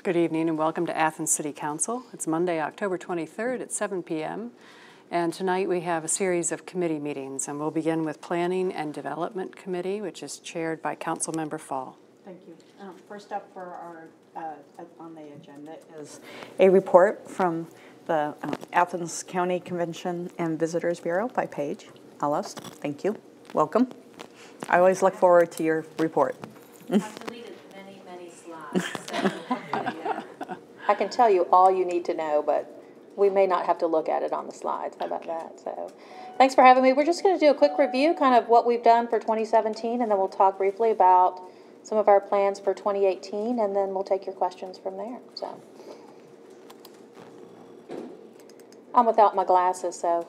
Good evening and welcome to Athens City Council. It's Monday, October 23rd at 7 p.m. And tonight we have a series of committee meetings, and we'll begin with Planning and Development Committee, which is chaired by Councilmember Fall. Thank you. First up for our on the agenda is a report from the Athens County Convention and Visitors Bureau by Paige Ellis. Thank you. Welcome. I always look forward to your report. I've deleted many slides, so I can tell you all you need to know, but we may not have to look at it on the slides. How about that? So thanks for having me. We're just going to do a quick review, kind of what we've done for 2017, and then we'll talk briefly about some of our plans for 2018, and then we'll take your questions from there. So I'm without my glasses, so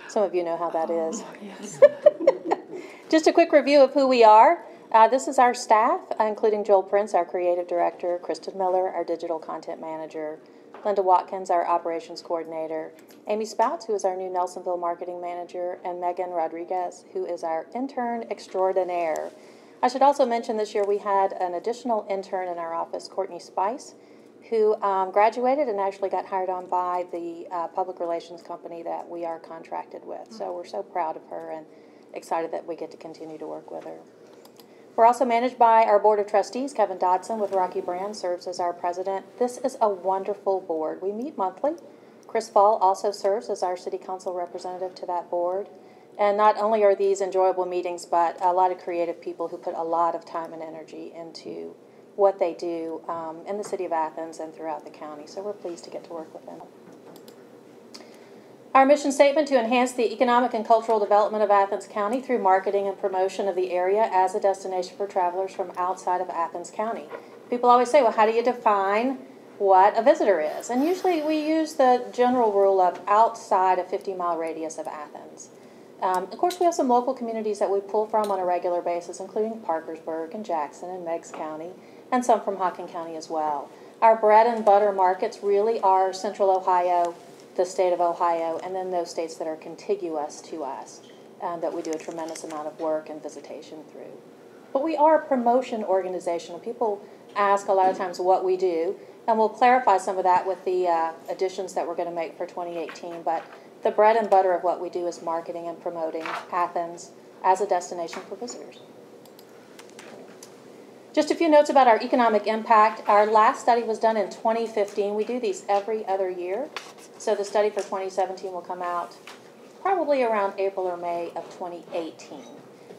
some of you know how that is. Yes. Just a quick review of who we are. This is our staff, including Joel Prince, our creative director, Kristen Miller, our digital content manager, Linda Watkins, our operations coordinator, Amy Spouts, who is our new Nelsonville marketing manager, and Megan Rodriguez, who is our intern extraordinaire. I should also mention this year we had an additional intern in our office, Courtney Spice, who graduated and actually got hired on by the public relations company that we are contracted with. So we're so proud of her and excited that we get to continue to work with her. We're also managed by our Board of Trustees. Kevin Dodson with Rocky Brand serves as our president. This is a wonderful board. We meet monthly. Chris Fall also serves as our city council representative to that board. And not only are these enjoyable meetings, but a lot of creative people who put a lot of time and energy into what they do in the city of Athens and throughout the county. So we're pleased to get to work with them. Our mission statement: to enhance the economic and cultural development of Athens County through marketing and promotion of the area as a destination for travelers from outside of Athens County. People always say, well, how do you define what a visitor is? And usually we use the general rule of outside a 50-mile radius of Athens. Of course, we have some local communities that we pull from on a regular basis, including Parkersburg and Jackson and Meigs County, and some from Hocking County as well. Our bread and butter markets really are Central Ohio, the state of Ohio, and then those states that are contiguous to us that we do a tremendous amount of work and visitation through. But we are a promotion organization. People ask a lot of times what we do, and we'll clarify some of that with the additions that we're going to make for 2018. But the bread and butter of what we do is marketing and promoting Athens as a destination for visitors. Just a few notes about our economic impact. Our last study was done in 2015. We do these every other year. So the study for 2017 will come out probably around April or May of 2018.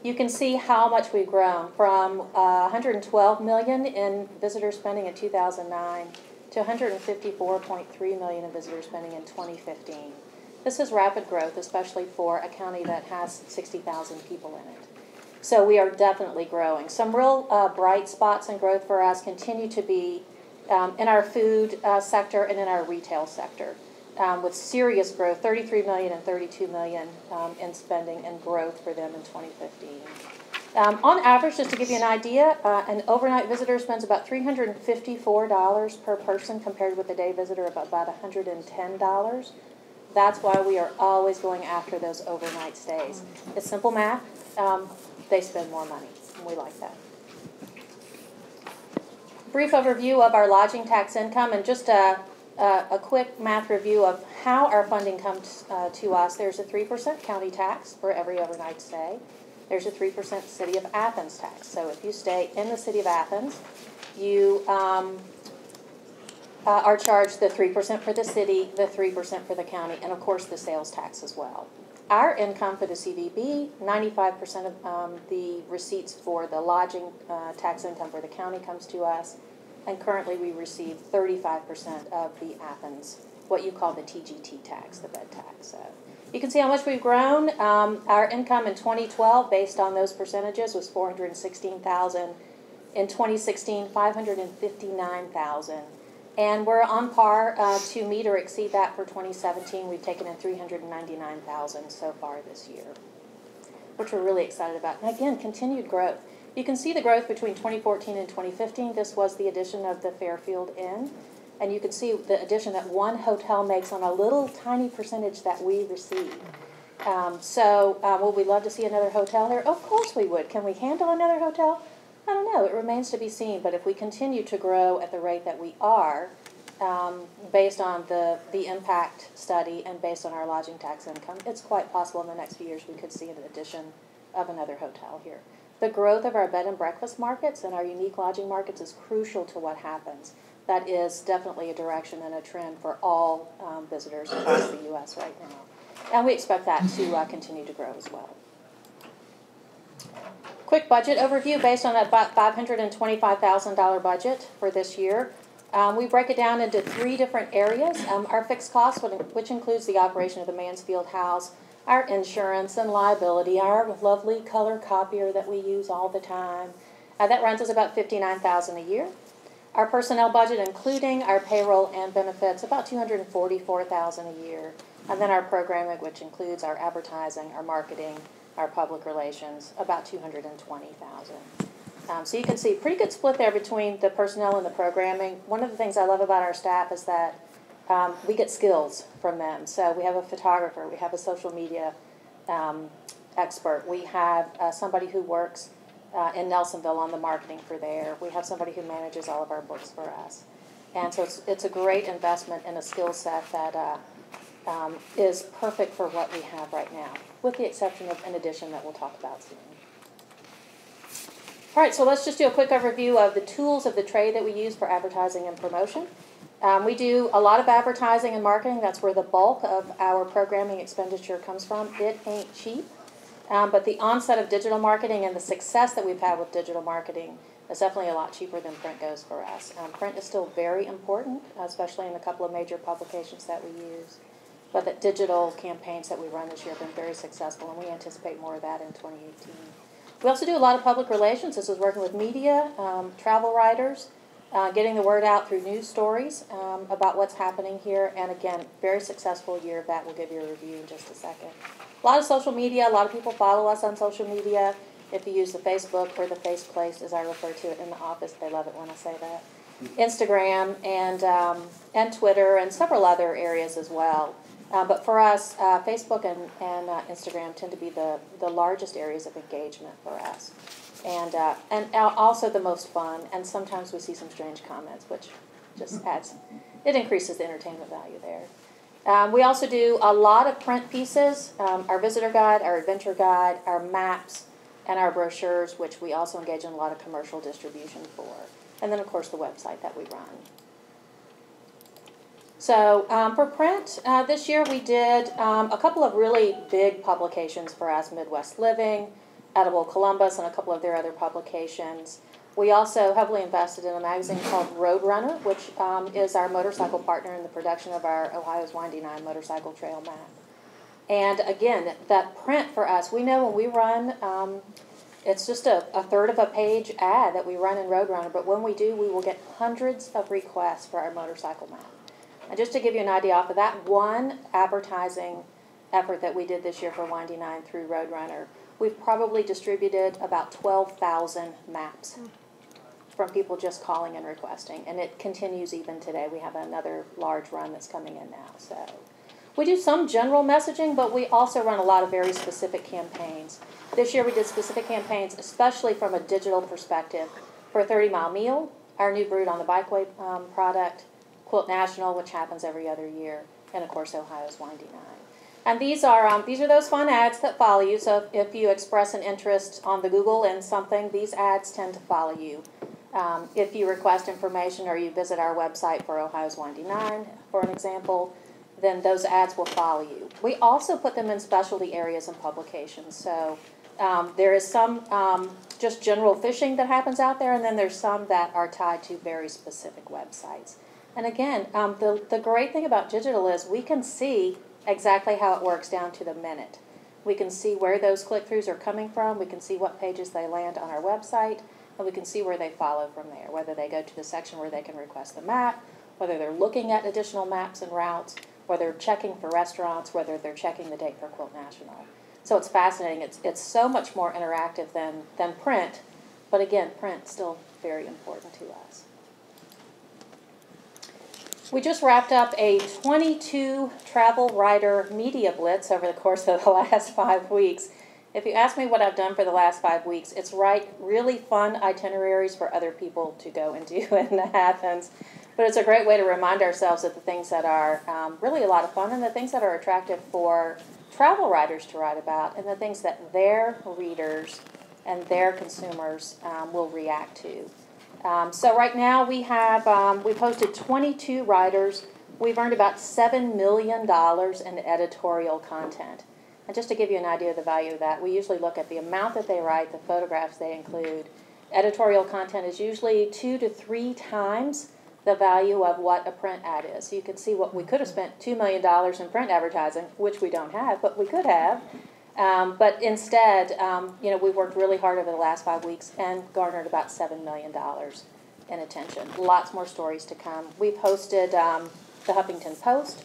You can see how much we've grown from 112 million in visitor spending in 2009 to 154.3 million in visitor spending in 2015. This is rapid growth, especially for a county that has 60,000 people in it. So we are definitely growing. Some real bright spots in growth for us continue to be in our food sector and in our retail sector, with serious growth, 33 million and 32 million in spending and growth for them in 2015. On average, just to give you an idea, an overnight visitor spends about $354 per person compared with a day visitor of about $110. That's why we are always going after those overnight stays. It's simple math. They spend more money, and we like that. Brief overview of our lodging tax income, and just a quick math review of how our funding comes to us. There's a 3% county tax for every overnight stay. There's a 3% City of Athens tax. So if you stay in the City of Athens, you are charged the 3% for the city, the 3% for the county, and of course the sales tax as well. Our income for the CVB, 95% of the receipts for the lodging tax income for the county comes to us, and currently we receive 35% of the Athens, what you call the TGT tax, the bed tax. So you can see how much we've grown. Our income in 2012, based on those percentages, was $416,000. In 2016, $559,000. And we're on par to meet or exceed that for 2017. We've taken in $399,000 so far this year, which we're really excited about. And again, continued growth. You can see the growth between 2014 and 2015. This was the addition of the Fairfield Inn. And you can see the addition that one hotel makes on a little tiny percentage that we receive. Would we love to see another hotel there? Of course we would. Can we handle another hotel? I don't know, it remains to be seen, but if we continue to grow at the rate that we are, based on the impact study and based on our lodging tax income, it's quite possible in the next few years we could see an addition of another hotel here. The growth of our bed and breakfast markets and our unique lodging markets is crucial to what happens. That is definitely a direction and a trend for all visitors across the U.S. right now. And we expect that to continue to grow as well. Quick budget overview based on that $525,000 budget for this year. We break it down into 3 different areas. Our fixed costs, which includes the operation of the Mansfield House, our insurance and liability, our lovely color copier that we use all the time. That runs us about $59,000 a year. Our personnel budget, including our payroll and benefits, about $244,000 a year. And then our programming, which includes our advertising, our marketing, our public relations, about $220,000. So you can see pretty good split there between the personnel and the programming. One of the things I love about our staff is that we get skills from them. So we have a photographer, we have a social media expert, we have somebody who works in Nelsonville on the marketing for there. We have somebody who manages all of our books for us. And so it's a great investment in a skill set that is perfect for what we have right now, with the exception of an addition that we'll talk about soon. All right, so let's just do a quick overview of the tools of the trade that we use for advertising and promotion. We do a lot of advertising and marketing. That's where the bulk of our programming expenditure comes from. It ain't cheap. But the onset of digital marketing and the success that we've had with digital marketing is definitely a lot cheaper than print goes for us. Print is still very important, especially in a couple of major publications that we use. But the digital campaigns that we run this year have been very successful, and we anticipate more of that in 2018. We also do a lot of public relations. This is working with media, travel writers, getting the word out through news stories about what's happening here. And again, very successful year of that. We'll give you a review in just a second. A lot of social media. A lot of people follow us on social media. If you use the Facebook or the Faceplace, as I refer to it in the office, they love it when I say that. Instagram and Twitter and several other areas as well. But for us, Facebook and Instagram tend to be the largest areas of engagement for us. And also the most fun, and sometimes we see some strange comments, which just it increases the entertainment value there. We also do a lot of print pieces, our visitor guide, our adventure guide, our maps, and our brochures, which we also engage in a lot of commercial distribution for. And then, of course, the website that we run. So for print, this year we did a couple of really big publications for us, Midwest Living, Edible Columbus, and a couple of their other publications. We also heavily invested in a magazine called Roadrunner, which is our motorcycle partner in the production of our Ohio's Windy Nine motorcycle trail map. And again, that print for us, we know when we run, it's just a third of a page ad that we run in Roadrunner, but when we do, we will get hundreds of requests for our motorcycle map. And just to give you an idea off of that one advertising effort that we did this year for Windy Nine through Roadrunner, we've probably distributed about 12,000 maps from people just calling and requesting. And it continues even today. We have another large run that's coming in now. So we do some general messaging, but we also run a lot of very specific campaigns. This year we did specific campaigns, especially from a digital perspective, for 30 Mile Meal, our new Brewed on the Bikeway product, Quilt National, which happens every other year, and of course Ohio's Windy Nine. And these are those fun ads that follow you. So if you express an interest on the Google in something, these ads tend to follow you. If you request information or you visit our website for Ohio's Windy Nine, for an example, then those ads will follow you. We also put them in specialty areas and publications. So there is some just general fishing that happens out there, and then there's some that are tied to very specific websites. And again, the great thing about digital is we can see exactly how it works down to the minute. We can see where those click-throughs are coming from. We can see what pages they land on our website, and we can see where they follow from there, whether they go to the section where they can request the map, whether they're looking at additional maps and routes, whether they're checking for restaurants, whether they're checking the date for Quilt National. So it's fascinating. It's so much more interactive than print, but again, print still very important to us. We just wrapped up a 22 travel writer media blitz over the course of the last 5 weeks. If you ask me what I've done for the last 5 weeks, it's write really fun itineraries for other people to go and do in Athens. But it's a great way to remind ourselves of the things that are really a lot of fun and the things that are attractive for travel writers to write about and the things that their readers and their consumers will react to. So right now we have, we've hosted 22 writers. We've earned about $7 million in editorial content. And just to give you an idea of the value of that, we usually look at the amount that they write, the photographs they include. Editorial content is usually 2 to 3 times the value of what a print ad is. So you can see what we could have spent $2 million in print advertising, which we don't have, but we could have. But instead, we've worked really hard over the last 5 weeks and garnered about $7 million in attention. Lots more stories to come. We've hosted the Huffington Post,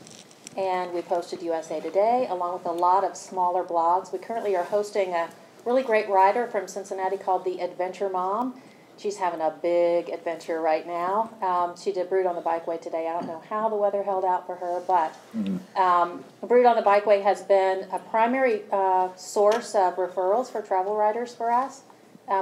and we've hosted USA Today, along with a lot of smaller blogs. We currently are hosting a really great writer from Cincinnati called The Adventure Mom. She's having a big adventure right now. She did Brood on the Bikeway today. I don't know how the weather held out for her, but Brood on the Bikeway has been a primary source of referrals for travel writers for us.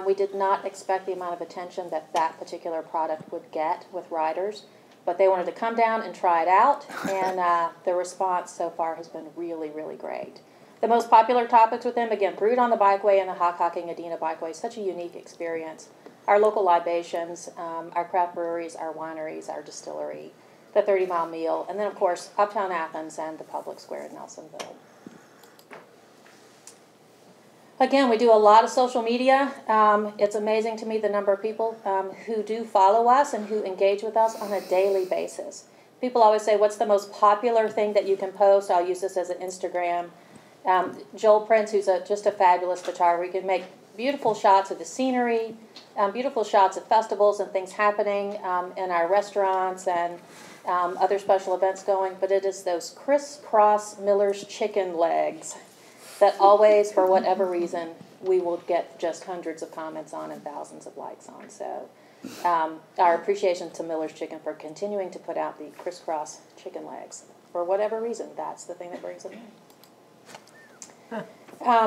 We did not expect the amount of attention that that particular product would get with writers, but they wanted to come down and try it out, and the response so far has been really, really great. The most popular topics with them, again, Brood on the Bikeway and the Hockhocking Adena Bikeway, such a unique experience. Our local libations, our craft breweries, our wineries, our distillery, the 30-mile meal, and then, of course, Uptown Athens and the public square in Nelsonville. Again, we do a lot of social media. It's amazing to me the number of people who do follow us and who engage with us on a daily basis. People always say, what's the most popular thing that you can post? I'll use this as an Instagram. Joel Prince, who's just a fabulous photographer, he can make beautiful shots of the scenery, beautiful shots of festivals and things happening in our restaurants and other special events going, but it is those crisscross Miller's chicken legs that always, for whatever reason, we will get just hundreds of comments on and thousands of likes on. So our appreciation to Miller's Chicken for continuing to put out the crisscross chicken legs. For whatever reason, that's the thing that brings them in.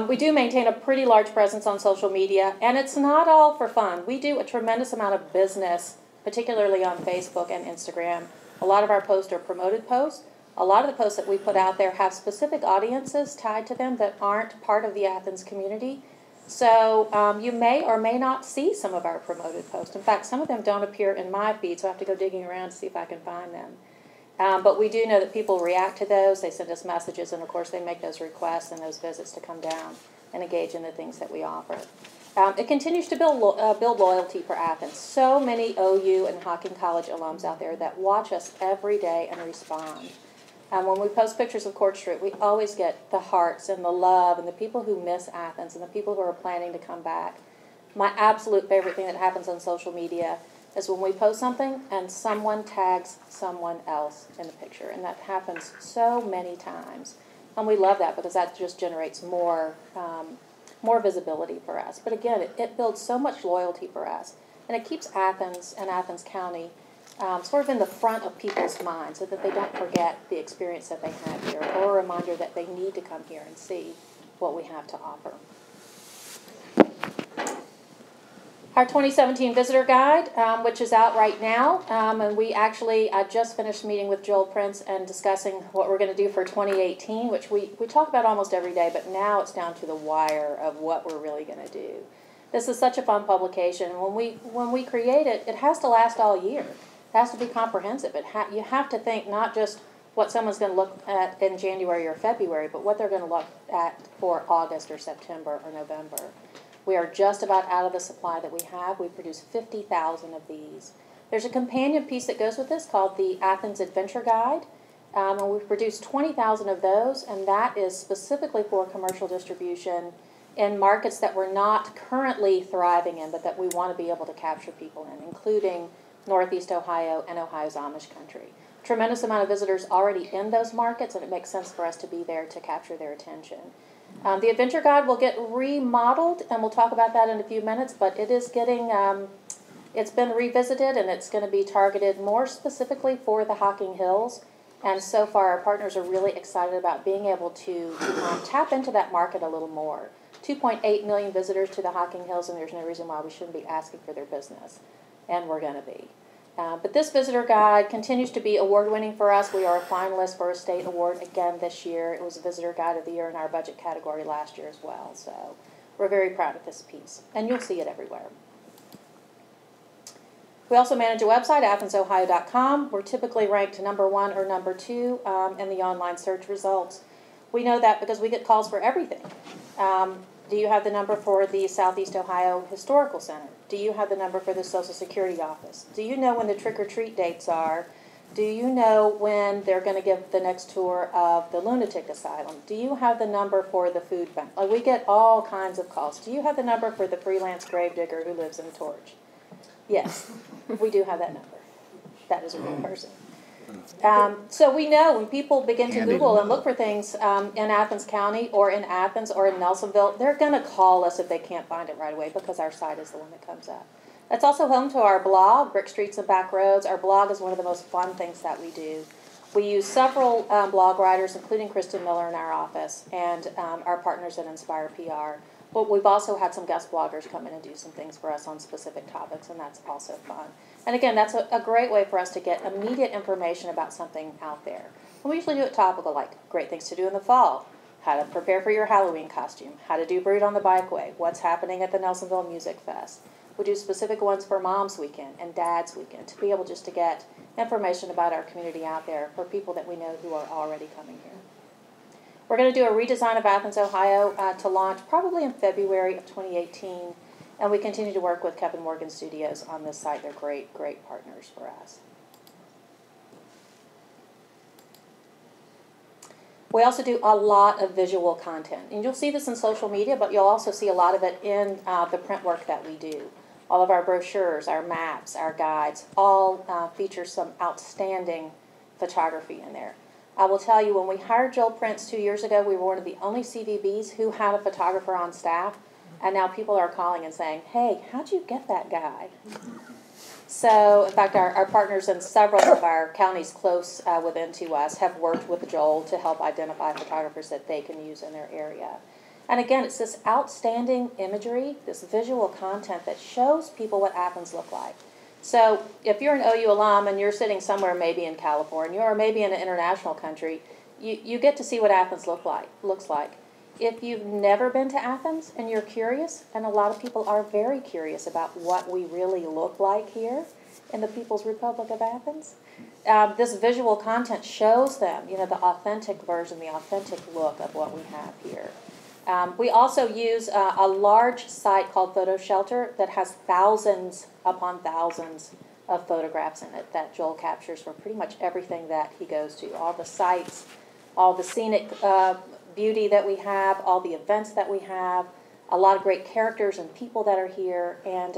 We do maintain a pretty large presence on social media, and it's not all for fun. We do a tremendous amount of business, particularly on Facebook and Instagram. A lot of our posts are promoted posts. A lot of the posts that we put out there have specific audiences tied to them that aren't part of the Athens community. So you may or may not see some of our promoted posts. In fact, some of them don't appear in my feed, so I have to go digging around to see if I can find them. But we do know that people react to those. They send us messages, and of course they make those requests and those visits to come down and engage in the things that we offer. It continues to build loyalty for Athens. So many OU and Hocking College alums out there that watch us every day and respond. When we post pictures of Court Street, we always get the hearts and the love and the people who miss Athens and the people who are planning to come back. My absolute favorite thing that happens on social media is when we post something and someone tags someone else in the picture. And that happens so many times. And we love that because that just generates more visibility for us. But again, it builds so much loyalty for us. And it keeps Athens and Athens County sort of in the front of people's minds so that they don't forget the experience that they had here, or a reminder that they need to come here and see what we have to offer. Our 2017 Visitor Guide, which is out right now, and I just finished meeting with Joel Prince and discussing what we're going to do for 2018, which we talk about almost every day, but now it's down to the wire of what we're really going to do. This is such a fun publication. When we create it, it has to last all year. It has to be comprehensive. You have to think not just what someone's going to look at in January or February, but what they're going to look at for August or September or November. We are just about out of the supply that we have. We produce 50,000 of these. There's a companion piece that goes with this called the Athens Adventure Guide, and we've produced 20,000 of those, and that is specifically for commercial distribution in markets that we're not currently thriving in, but that we want to be able to capture people in, including Northeast Ohio and Ohio's Amish country. Tremendous amount of visitors already in those markets, and it makes sense for us to be there to capture their attention. The Adventure Guide will get remodeled, and we'll talk about that in a few minutes, but it is getting, it's been revisited, and it's going to be targeted more specifically for the Hocking Hills. And so far, our partners are really excited about being able to tap into that market a little more. 2.8 million visitors to the Hocking Hills, and there's no reason why we shouldn't be asking for their business, and we're going to be. But this visitor guide continues to be award-winning for us. We are a finalist for a state award again this year. It was a visitor guide of the year in our budget category last year as well. So we're very proud of this piece, and you'll see it everywhere. We also manage a website, AthensOhio.com. We're typically ranked #1 or #2 in the online search results. We know that because we get calls for everything. Do you have the number for the Southeast Ohio Historical Center? Do you have the number for the Social Security Office? Do you know when the trick-or-treat dates are? Do you know when they're going to give the next tour of the lunatic asylum? Do you have the number for the food bank? Like, we get all kinds of calls. Do you have the number for the freelance gravedigger who lives in Torch? Yes, we do have that number. That is a real person. So we know when people begin to Google and look for things in Athens County or in Athens or in Nelsonville, they're going to call us if they can't find it right away because our site is the one that comes up. That's also home to our blog, Brick Streets and Back Roads. Our blog is one of the most fun things that we do. We use several blog writers, including Kristen Miller in our office, and our partners at Inspire PR. But we've also had some guest bloggers come in and do some things for us on specific topics, and that's also fun. And again, that's a great way for us to get immediate information about something out there. And we usually do it topical, like great things to do in the fall, how to prepare for your Halloween costume, how to do Brood on the Bikeway, what's happening at the Nelsonville Music Fest. We do specific ones for Mom's Weekend and Dad's Weekend to be able just to get information about our community out there for people that we know who are already coming here. We're going to do a redesign of Athens, Ohio to launch probably in February of 2018. And we continue to work with Kevin Morgan Studios on this site. They're great, great partners for us. We also do a lot of visual content. And you'll see this in social media, but you'll also see a lot of it in the print work that we do. All of our brochures, our maps, our guides, all feature some outstanding photography in there. I will tell you, when we hired Joel Prince 2 years ago, we were one of the only CVBs who had a photographer on staff. And now people are calling and saying, hey, how'd you get that guy? So, in fact, our partners in several of our counties close within to us have worked with Joel to help identify photographers that they can use in their area. And again, it's this outstanding imagery, this visual content that shows people what Athens look like. So if you're an OU alum and you're sitting somewhere maybe in California or maybe in an international country, you get to see what Athens looks like. If you've never been to Athens and you're curious, and a lot of people are very curious about what we really look like here in the People's Republic of Athens, this visual content shows them, the authentic version, the authentic look of what we have here. We also use a large site called Photo Shelter that has thousands upon thousands of photographs in it that Joel captures for pretty much everything that he goes to. All the sites, all the scenic beauty that we have, all the events that we have, a lot of great characters and people that are here, and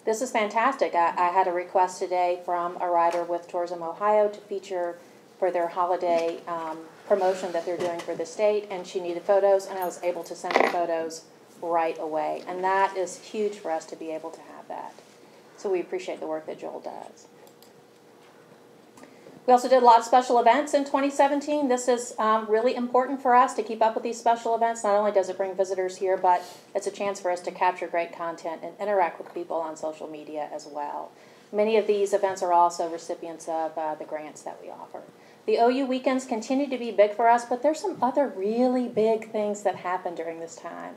this is fantastic. I had a request today from a writer with Tourism Ohio to feature for their holiday promotion that they're doing for the state, and she needed photos, and I was able to send her photos right away, and that is huge for us to be able to have that. So we appreciate the work that Joel does. We also did a lot of special events in 2017. This is really important for us to keep up with these special events. Not only does it bring visitors here, but it's a chance for us to capture great content and interact with people on social media as well. Many of these events are also recipients of the grants that we offer. The OU weekends continue to be big for us, but there's some other really big things that happen during this time.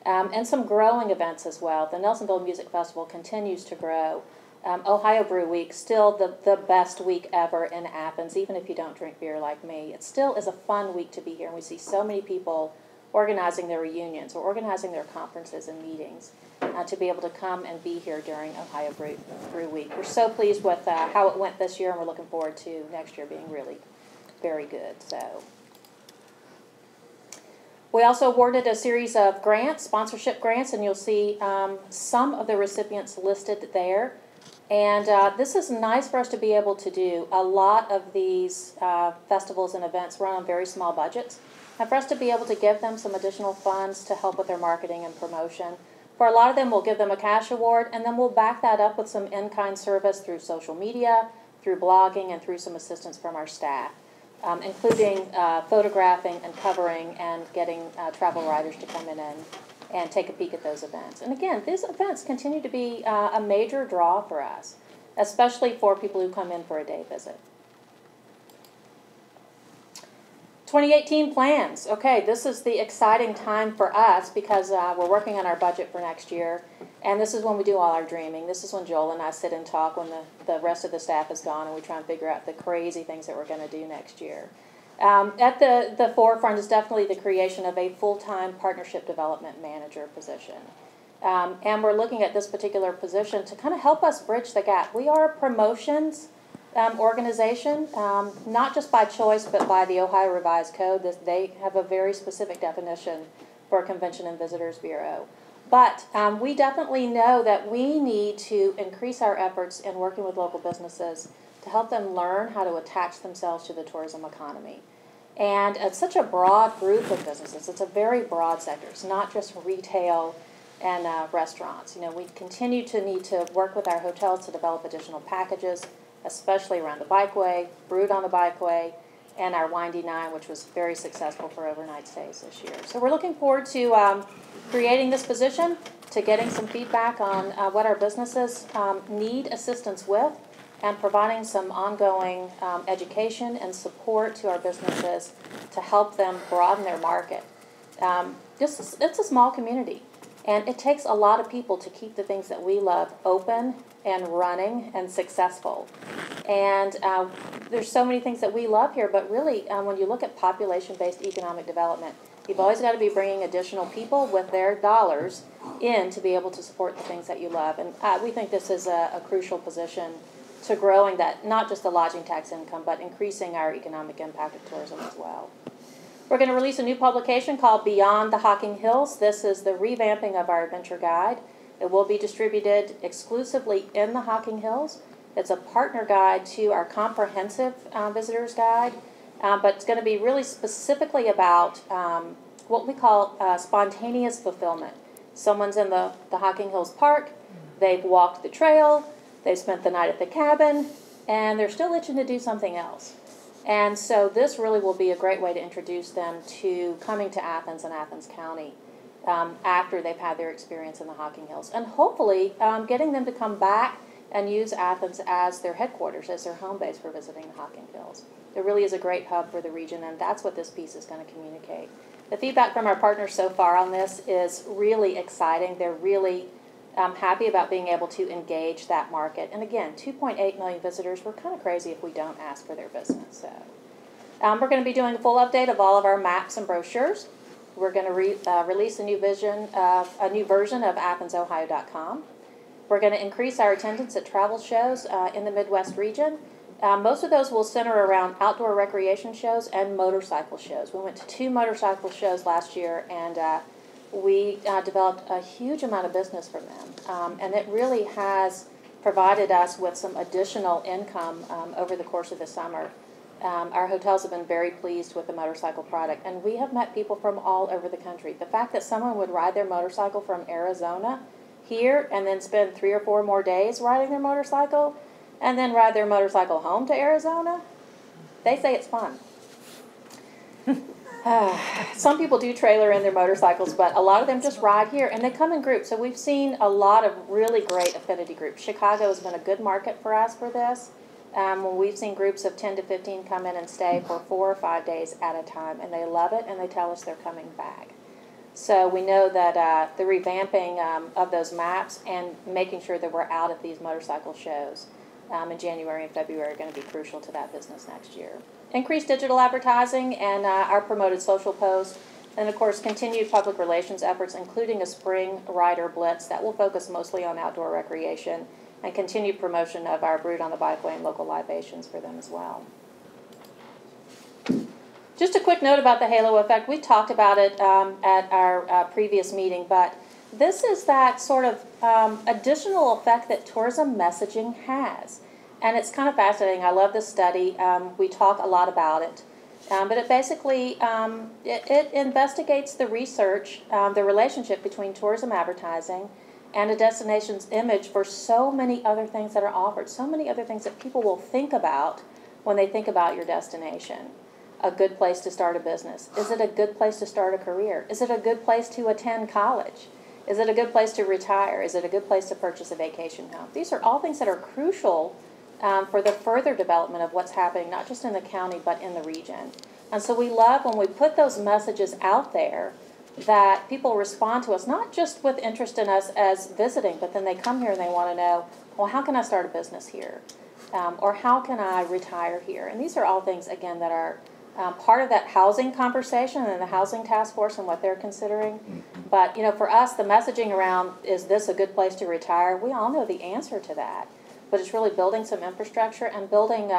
And some growing events as well. The Nelsonville Music Festival continues to grow. Ohio Brew Week, still the best week ever in Athens, even if you don't drink beer like me. It still is a fun week to be here, and we see so many people organizing their reunions or organizing their conferences and meetings to be able to come and be here during Ohio Brew Week. We're so pleased with how it went this year, and we're looking forward to next year being really very good. So we also awarded a series of grants, sponsorship grants, and you'll see some of the recipients listed there. And this is nice for us to be able to do. A lot of these festivals and events run on very small budgets. And for us to be able to give them some additional funds to help with their marketing and promotion. For a lot of them, we'll give them a cash award, and then we'll back that up with some in-kind service through social media, through blogging, and through some assistance from our staff, including photographing and covering and getting travel writers to come in and take a peek at those events. And again, these events continue to be a major draw for us, especially for people who come in for a day visit. 2018 plans. Okay, this is the exciting time for us because we're working on our budget for next year, and this is when we do all our dreaming. This is when Joel and I sit and talk when the rest of the staff is gone, and we try and figure out the crazy things that we're going to do next year. At the forefront is definitely the creation of a full-time partnership development manager position. And we're looking at this particular position to kind of help us bridge the gap. We are a promotions organization, not just by choice, but by the Ohio Revised Code. They have a very specific definition for a Convention and Visitors Bureau. But we definitely know that we need to increase our efforts in working with local businesses to help them learn how to attach themselves to the tourism economy. And it's such a broad group of businesses. It's a very broad sector. It's not just retail and restaurants. You know, we continue to need to work with our hotels to develop additional packages, especially around the bikeway, Brewed on the Bikeway, and our Windy Nine, which was very successful for overnight stays this year. So we're looking forward to creating this position, to getting some feedback on what our businesses need assistance with, and providing some ongoing education and support to our businesses to help them broaden their market. It's a small community, and it takes a lot of people to keep the things that we love open and running and successful. And there's so many things that we love here, but really when you look at population-based economic development, you've always got to be bringing additional people with their dollars in to be able to support the things that you love. And we think this is a crucial position to growing that, not just the lodging tax income, but increasing our economic impact of tourism as well. We're going to release a new publication called Beyond the Hocking Hills. This is the revamping of our adventure guide. It will be distributed exclusively in the Hocking Hills. It's a partner guide to our comprehensive visitor's guide, but it's going to be really specifically about what we call spontaneous fulfillment. Someone's in the Hocking Hills Park, they've walked the trail, they've spent the night at the cabin, and they're still itching to do something else. And so this really will be a great way to introduce them to coming to Athens and Athens County after they've had their experience in the Hocking Hills. And hopefully getting them to come back and use Athens as their headquarters, as their home base for visiting the Hocking Hills. It really is a great hub for the region, and that's what this piece is going to communicate. The feedback from our partners so far on this is really exciting. They're really happy about being able to engage that market. And again, 2.8 million visitors. We're kind of crazy if we don't ask for their business. So, we're going to be doing a full update of all of our maps and brochures. We're going to release a new version of AthensOhio.com. We're going to increase our attendance at travel shows in the Midwest region. Most of those will center around outdoor recreation shows and motorcycle shows. We went to 2 motorcycle shows last year, and we developed a huge amount of business from them. And it really has provided us with some additional income over the course of the summer. Our hotels have been very pleased with the motorcycle product, and we have met people from all over the country. The fact that someone would ride their motorcycle from Arizona here and then spend 3 or 4 more days riding their motorcycle and then ride their motorcycle home to Arizona, they say it's fun. Some people do trailer in their motorcycles, but a lot of them just ride here, and they come in groups. So we've seen a lot of really great affinity groups. Chicago has been a good market for us for this. When we've seen groups of 10 to 15 come in and stay for 4 or 5 days at a time, and they love it, and they tell us they're coming back. So we know that the revamping of those maps and making sure that we're out at these motorcycle shows in January and February are going to be crucial to that business next year. Increased digital advertising and our promoted social posts, and of course continued public relations efforts, including a spring rider blitz that will focus mostly on outdoor recreation, and continued promotion of our Brewed on the Bikeway and local libations for them as well. Just a quick note about the halo effect. We talked about it at our previous meeting, but this is that sort of additional effect that tourism messaging has. And it's kind of fascinating. I love this study. We talk a lot about it. But it basically, it investigates the research, the relationship between tourism advertising and a destination's image for so many other things that are offered, so many other things that people will think about when they think about your destination. a good place to start a business? Is it a good place to start a career? Is it a good place to attend college? Is it a good place to retire? Is it a good place to purchase a vacation home? These are all things that are crucial for the further development of what's happening, not just in the county, but in the region. And so we love when we put those messages out there that people respond to us, not just with interest in us as visiting, but then they come here and they want to know, well, how can I start a business here? Or how can I retire here? And these are all things, again, that are part of that housing conversation and the housing task force and what they're considering. But, for us, the messaging around, is this a good place to retire? We all know the answer to that. But it's really building some infrastructure and building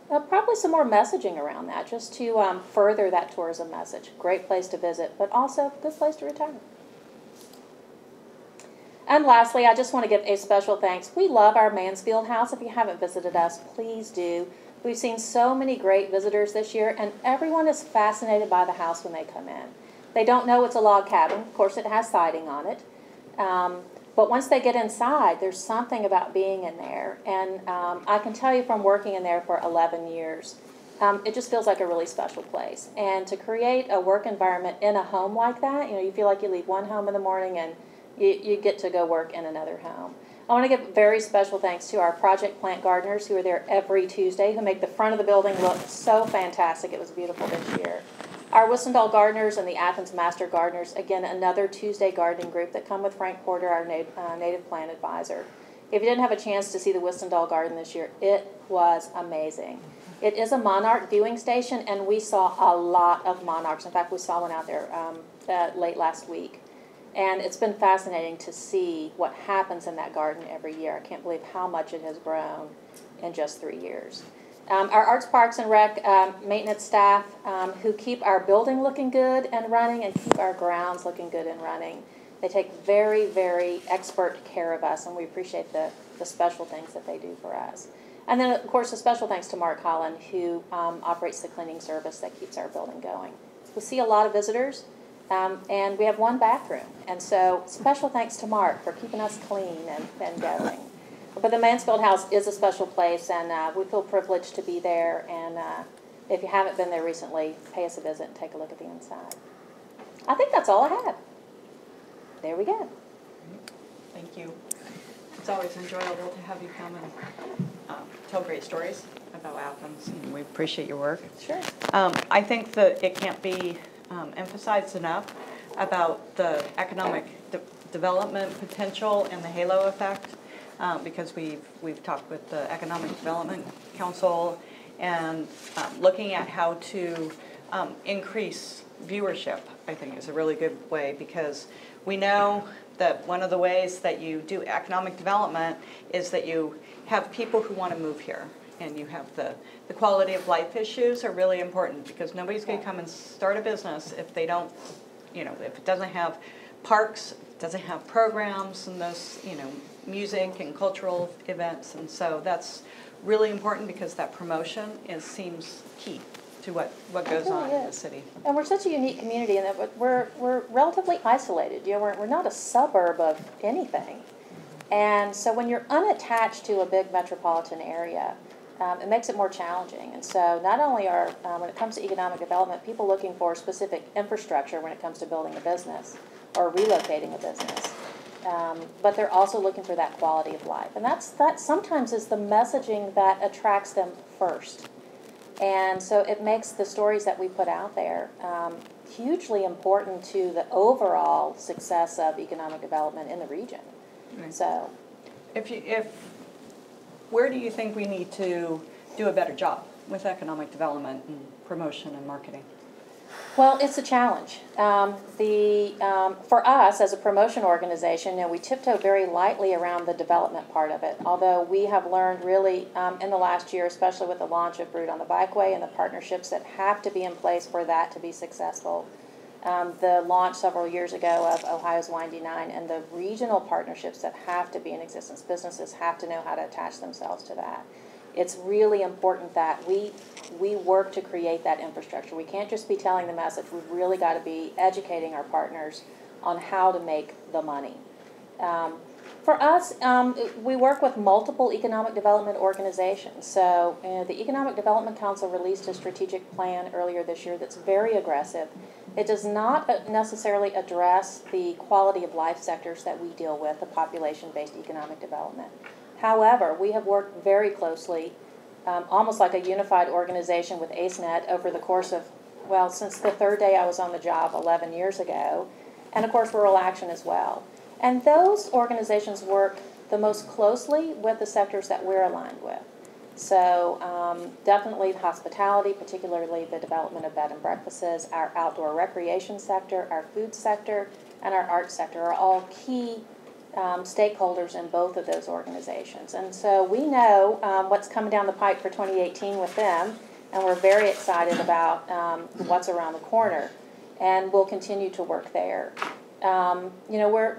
probably some more messaging around that, just to further that tourism message. Great place to visit, but also good place to retire. And lastly, I just want to give a special thanks. We love our Mansfield House. If you haven't visited us, please do. We've seen so many great visitors this year, and everyone is fascinated by the house when they come in. They don't know it's a log cabin. Of course, it has siding on it. But once they get inside, there's something about being in there. And I can tell you from working in there for 11 years, it just feels like a really special place. And to create a work environment in a home like that, you feel like you leave one home in the morning and you get to go work in another home. I want to give very special thanks to our project plant gardeners who are there every Tuesday, who make the front of the building look so fantastic. It was beautiful this year. Our Wistendal gardeners and the Athens Master Gardeners, again, another Tuesday gardening group that come with Frank Porter, our native plant advisor. If you didn't have a chance to see the Wistendal garden this year, it was amazing. It is a monarch viewing station, and we saw a lot of monarchs. In fact, we saw one out there late last week. And it's been fascinating to see what happens in that garden every year. I can't believe how much it has grown in just 3 years. Our Arts, Parks, and Rec maintenance staff who keep our building looking good and running and keep our grounds looking good and running. They take very, very expert care of us, and we appreciate the special things that they do for us. And then, of course, a special thanks to Mark Holland, who operates the cleaning service that keeps our building going. We see a lot of visitors, and we have one bathroom. And so special thanks to Mark for keeping us clean and going. But the Mansfield House is a special place, and we feel privileged to be there. And if you haven't been there recently, pay us a visit and take a look at the inside. I think that's all I have. There we go. Thank you. It's always enjoyable to have you come and tell great stories about Athens, and we appreciate your work. Sure. I think that it can't be emphasized enough about the economic development potential and the halo effect. Because we've talked with the Economic Development Council and looking at how to increase viewership, I think, is a really good way, because we know that one of the ways that you do economic development is that you have people who want to move here, and you have the quality of life issues are really important, because nobody's going to come and start a business if they don't, if it doesn't have parks, doesn't have programs and those, music and cultural events. And so that's really important, because that promotion seems key to what goes on in the city. And we're such a unique community in that we're relatively isolated. We're not a suburb of anything. And so when you're unattached to a big metropolitan area, it makes it more challenging. And so not only are, when it comes to economic development, people looking for specific infrastructure when it comes to building a business or relocating a business, but they're also looking for that quality of life. And that sometimes is the messaging that attracts them first. And so it makes the stories that we put out there hugely important to the overall success of economic development in the region. Right. So, where do you think we need to do a better job with economic development and promotion and marketing? Well, it's a challenge. For us as a promotion organization, we tiptoe very lightly around the development part of it, although we have learned really in the last year, especially with the launch of Brewed on the Bikeway and the partnerships that have to be in place for that to be successful. The launch several years ago of Ohio's Windy Nine and the regional partnerships that have to be in existence. Businesses have to know how to attach themselves to that. It's really important that we work to create that infrastructure. We can't just be telling the message. We've really got to be educating our partners on how to make the money. for us, we work with multiple economic development organizations. So the Economic Development Council released a strategic plan earlier this year that's very aggressive. It does not necessarily address the quality of life sectors that we deal with, the population-based economic development. However, we have worked very closely, almost like a unified organization with ACENET over the course of, well, since the third day I was on the job 11 years ago, and of course rural action as well. And those organizations work the most closely with the sectors that we're aligned with. So definitely hospitality, particularly the development of bed and breakfasts, our outdoor recreation sector, our food sector, and our art sector are all key stakeholders in both of those organizations. And so we know what's coming down the pike for 2018 with them, and we're very excited about what's around the corner. And we'll continue to work there. We're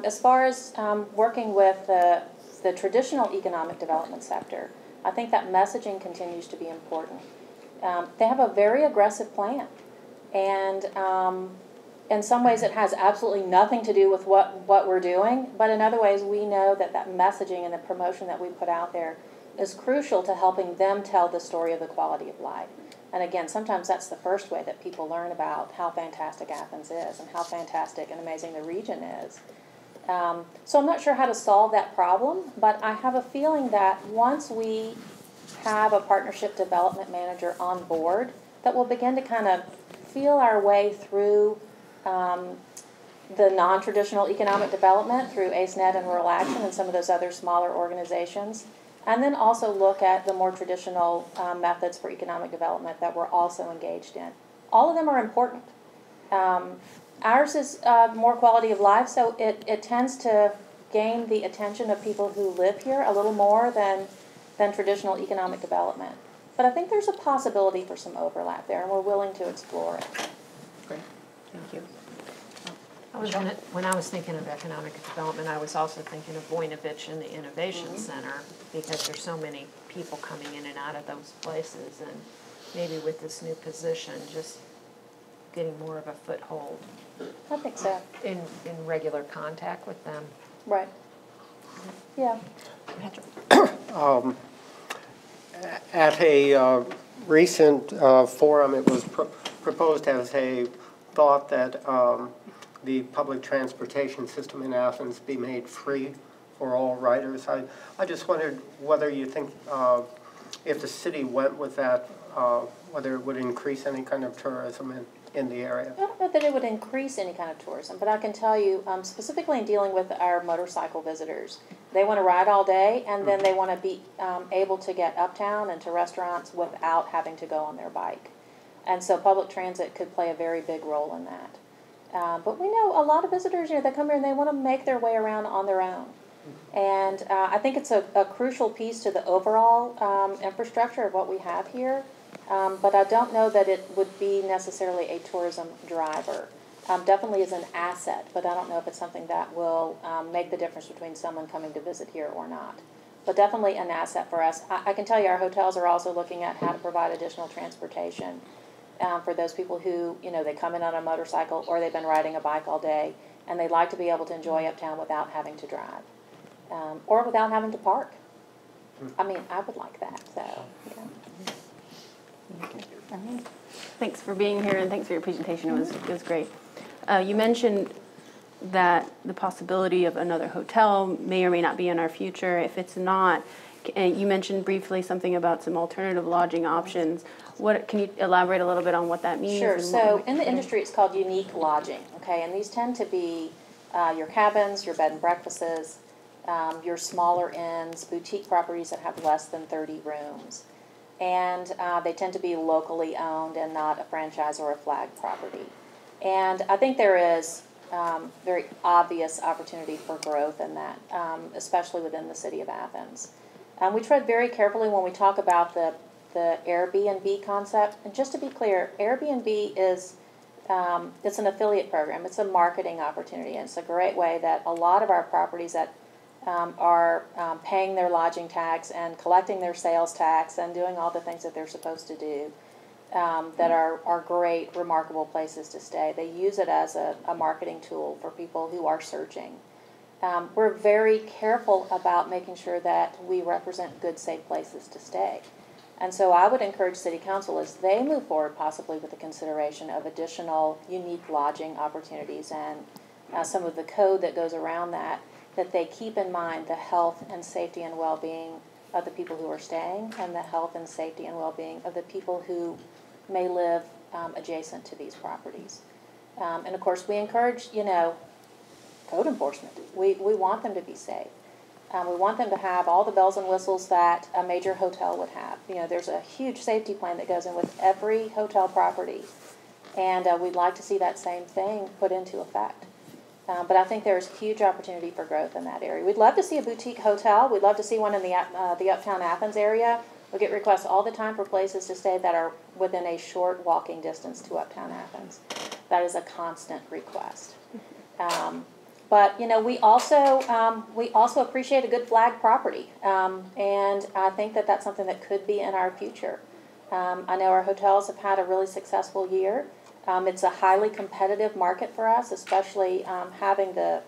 as far as working with the traditional economic development sector, I think that messaging continues to be important. They have a very aggressive plan, and in some ways it has absolutely nothing to do with what we're doing, but in other ways we know that messaging and the promotion that we put out there is crucial to helping them tell the story of the quality of life. And again, sometimes that's the first way that people learn about how fantastic Athens is and how fantastic and amazing the region is. So I'm not sure how to solve that problem, but I have a feeling that once we have a partnership development manager on board, that we'll begin to kind of feel our way through the non-traditional economic development through ACENET and Rural Action and some of those other smaller organizations, and then also look at the more traditional methods for economic development that we're also engaged in. All of them are important. Ours is more quality of life, so it tends to gain the attention of people who live here a little more than traditional economic development. But I think there's a possibility for some overlap there, and we're willing to explore it. Great, thank you. When I was thinking of economic development, I was also thinking of Voinovich and the Innovation Center, because there's so many people coming in and out of those places, and maybe with this new position, just getting more of a foothold. I think so. In regular contact with them. Right. Yeah. At a recent forum, it was proposed as a thought that the public transportation system in Athens be made free for all riders. I just wondered whether you think if the city went with that, whether it would increase any kind of tourism in the area. I don't know that it would increase any kind of tourism, but I can tell you, specifically in dealing with our motorcycle visitors, they want to ride all day, and then they want to be able to get uptown and to restaurants without having to go on their bike. And so public transit could play a very big role in that. But we know a lot of visitors, they come here and they want to make their way around on their own. And I think it's a crucial piece to the overall infrastructure of what we have here. But I don't know that it would be necessarily a tourism driver. Definitely is an asset, but I don't know if it's something that will make the difference between someone coming to visit here or not. But definitely an asset for us. I can tell you our hotels are also looking at how to provide additional transportation for those people who, they come in on a motorcycle or they've been riding a bike all day and they'd like to be able to enjoy uptown without having to drive or without having to park. I mean, I would like that, so, Thanks for being here, and thanks for your presentation. It was great. You mentioned that the possibility of another hotel may or may not be in our future. If it's not, you mentioned briefly something about some alternative lodging options. Can you elaborate a little bit on what that means? Sure. So in the industry, it's called unique lodging. Okay, and these tend to be your cabins, your bed and breakfasts, your smaller inns, boutique properties that have less than 30 rooms. And they tend to be locally owned and not a franchise or a flag property. And I think there is very obvious opportunity for growth in that, especially within the city of Athens. We tread very carefully when we talk about the Airbnb concept. And just to be clear, Airbnb is it's an affiliate program. It's a marketing opportunity. And it's a great way that a lot of our properties that are paying their lodging tax and collecting their sales tax and doing all the things that they're supposed to do that are great, remarkable places to stay. They use it as a marketing tool for people who are searching. we're very careful about making sure that we represent good, safe places to stay. And so I would encourage City Council, as they move forward possibly with the consideration of additional unique lodging opportunities and some of the code that goes around that, that they keep in mind the health and safety and well-being of the people who are staying and the health and safety and well-being of the people who may live adjacent to these properties. And of course, we encourage, code enforcement. We want them to be safe. We want them to have all the bells and whistles that a major hotel would have. There's a huge safety plan that goes in with every hotel property, and we'd like to see that same thing put into effect. But I think there's huge opportunity for growth in that area. We'd love to see a boutique hotel. We'd love to see one in the Uptown Athens area. We get requests all the time for places to stay that are within a short walking distance to Uptown Athens. That is a constant request. But we also appreciate a good flag property, and I think that that's something that could be in our future. I know our hotels have had a really successful year. It's a highly competitive market for us, especially having the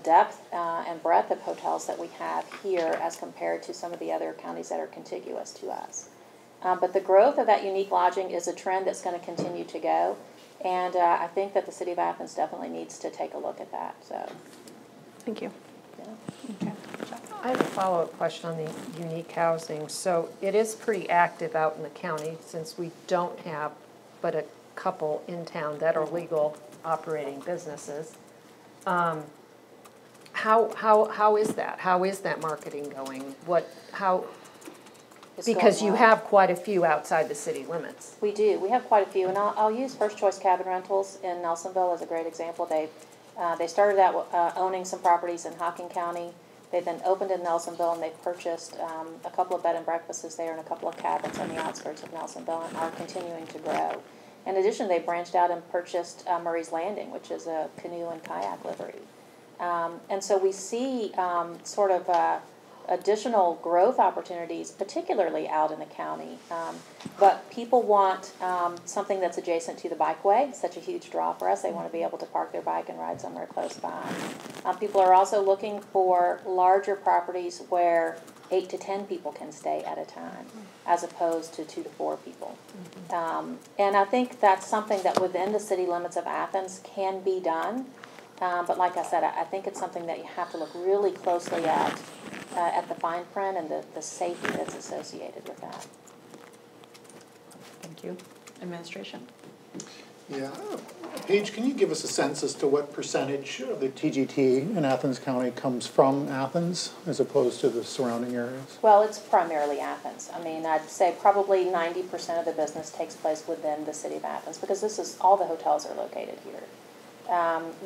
depth and breadth of hotels that we have here as compared to some of the other counties that are contiguous to us. But the growth of that unique lodging is a trend that's going to continue to go. And I think that the City of Athens definitely needs to take a look at that. So, Thank you. yeah. Okay. I have a follow-up question on the unique housing. So it is pretty active out in the county since we don't have but a couple in town that are legal operating businesses. How is that? How is that marketing going? It's Because going you well. have quite a few outside the city limits. We do. We have quite a few, and I'll use First Choice Cabin Rentals in Nelsonville as a great example. They started out owning some properties in Hocking County. They then opened in Nelsonville, and they purchased a couple of bed and breakfasts there and a couple of cabins on the outskirts of Nelsonville, and are continuing to grow. In addition, they branched out and purchased Murray's Landing, which is a canoe and kayak livery. And so we see sort of additional growth opportunities, particularly out in the county. But people want something that's adjacent to the bikeway. It's such a huge draw for us. They want to be able to park their bike and ride somewhere close by. People are also looking for larger properties where 8 to 10 people can stay at a time, as opposed to 2 to 4 people. And I think that's something that within the city limits of Athens can be done. But like I said, I think it's something that you have to look really closely at the fine print and the safety that's associated with that. Thank you. Administration? Yeah. Paige, can you give us a sense as to what percentage of the TGT in Athens County comes from Athens as opposed to the surrounding areas? Well, it's primarily Athens. I mean, I'd say probably 90% of the business takes place within the city of Athens, because this is all the hotels are located here.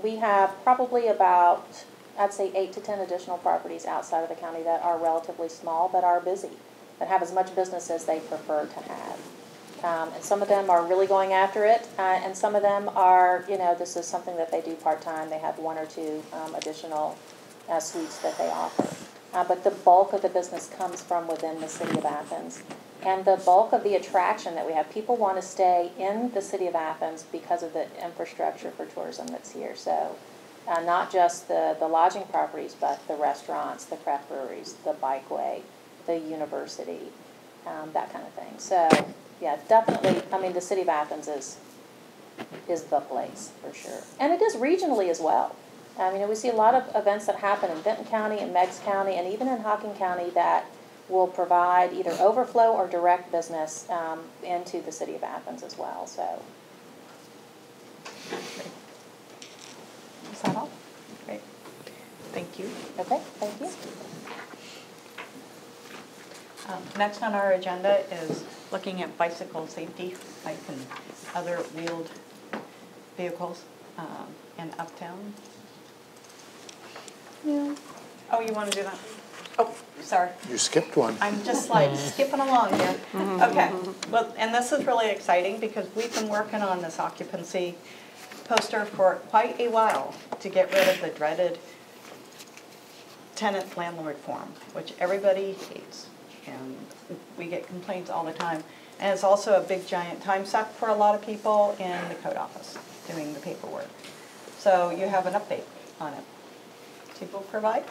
We have probably about, I'd say 8 to 10 additional properties outside of the county that are relatively small but are busy, that have as much business as they prefer to have. And some of them are really going after it, and some of them are, this is something that they do part-time. They have 1 or 2 additional suites that they offer. But the bulk of the business comes from within the city of Athens. And the bulk of the attraction that we have, people want to stay in the city of Athens because of the infrastructure for tourism that's here. So not just the lodging properties, but the restaurants, the craft breweries, the bikeway, the university, that kind of thing. So yeah, definitely, I mean, the city of Athens is the place for sure. And it is regionally as well. I mean, we see a lot of events that happen in Benton County and Meigs County and even in Hocking County that will provide either overflow or direct business into the city of Athens as well. So, Is that all? Great. Thank you. okay, thank you. Next on our agenda is looking at bicycle safety, bike and other wheeled vehicles in Uptown. Yeah. Oh, you want to do that? Oh, sorry. You skipped one. I'm just like skipping along here. Okay. Well, and this is really exciting because we've been working on this occupancy poster for quite a while to get rid of the dreaded tenant-landlord form, which everybody hates. And we get complaints all the time. And it's also a big, giant time suck for a lot of people in the code office doing the paperwork. So you have an update on it. to provide?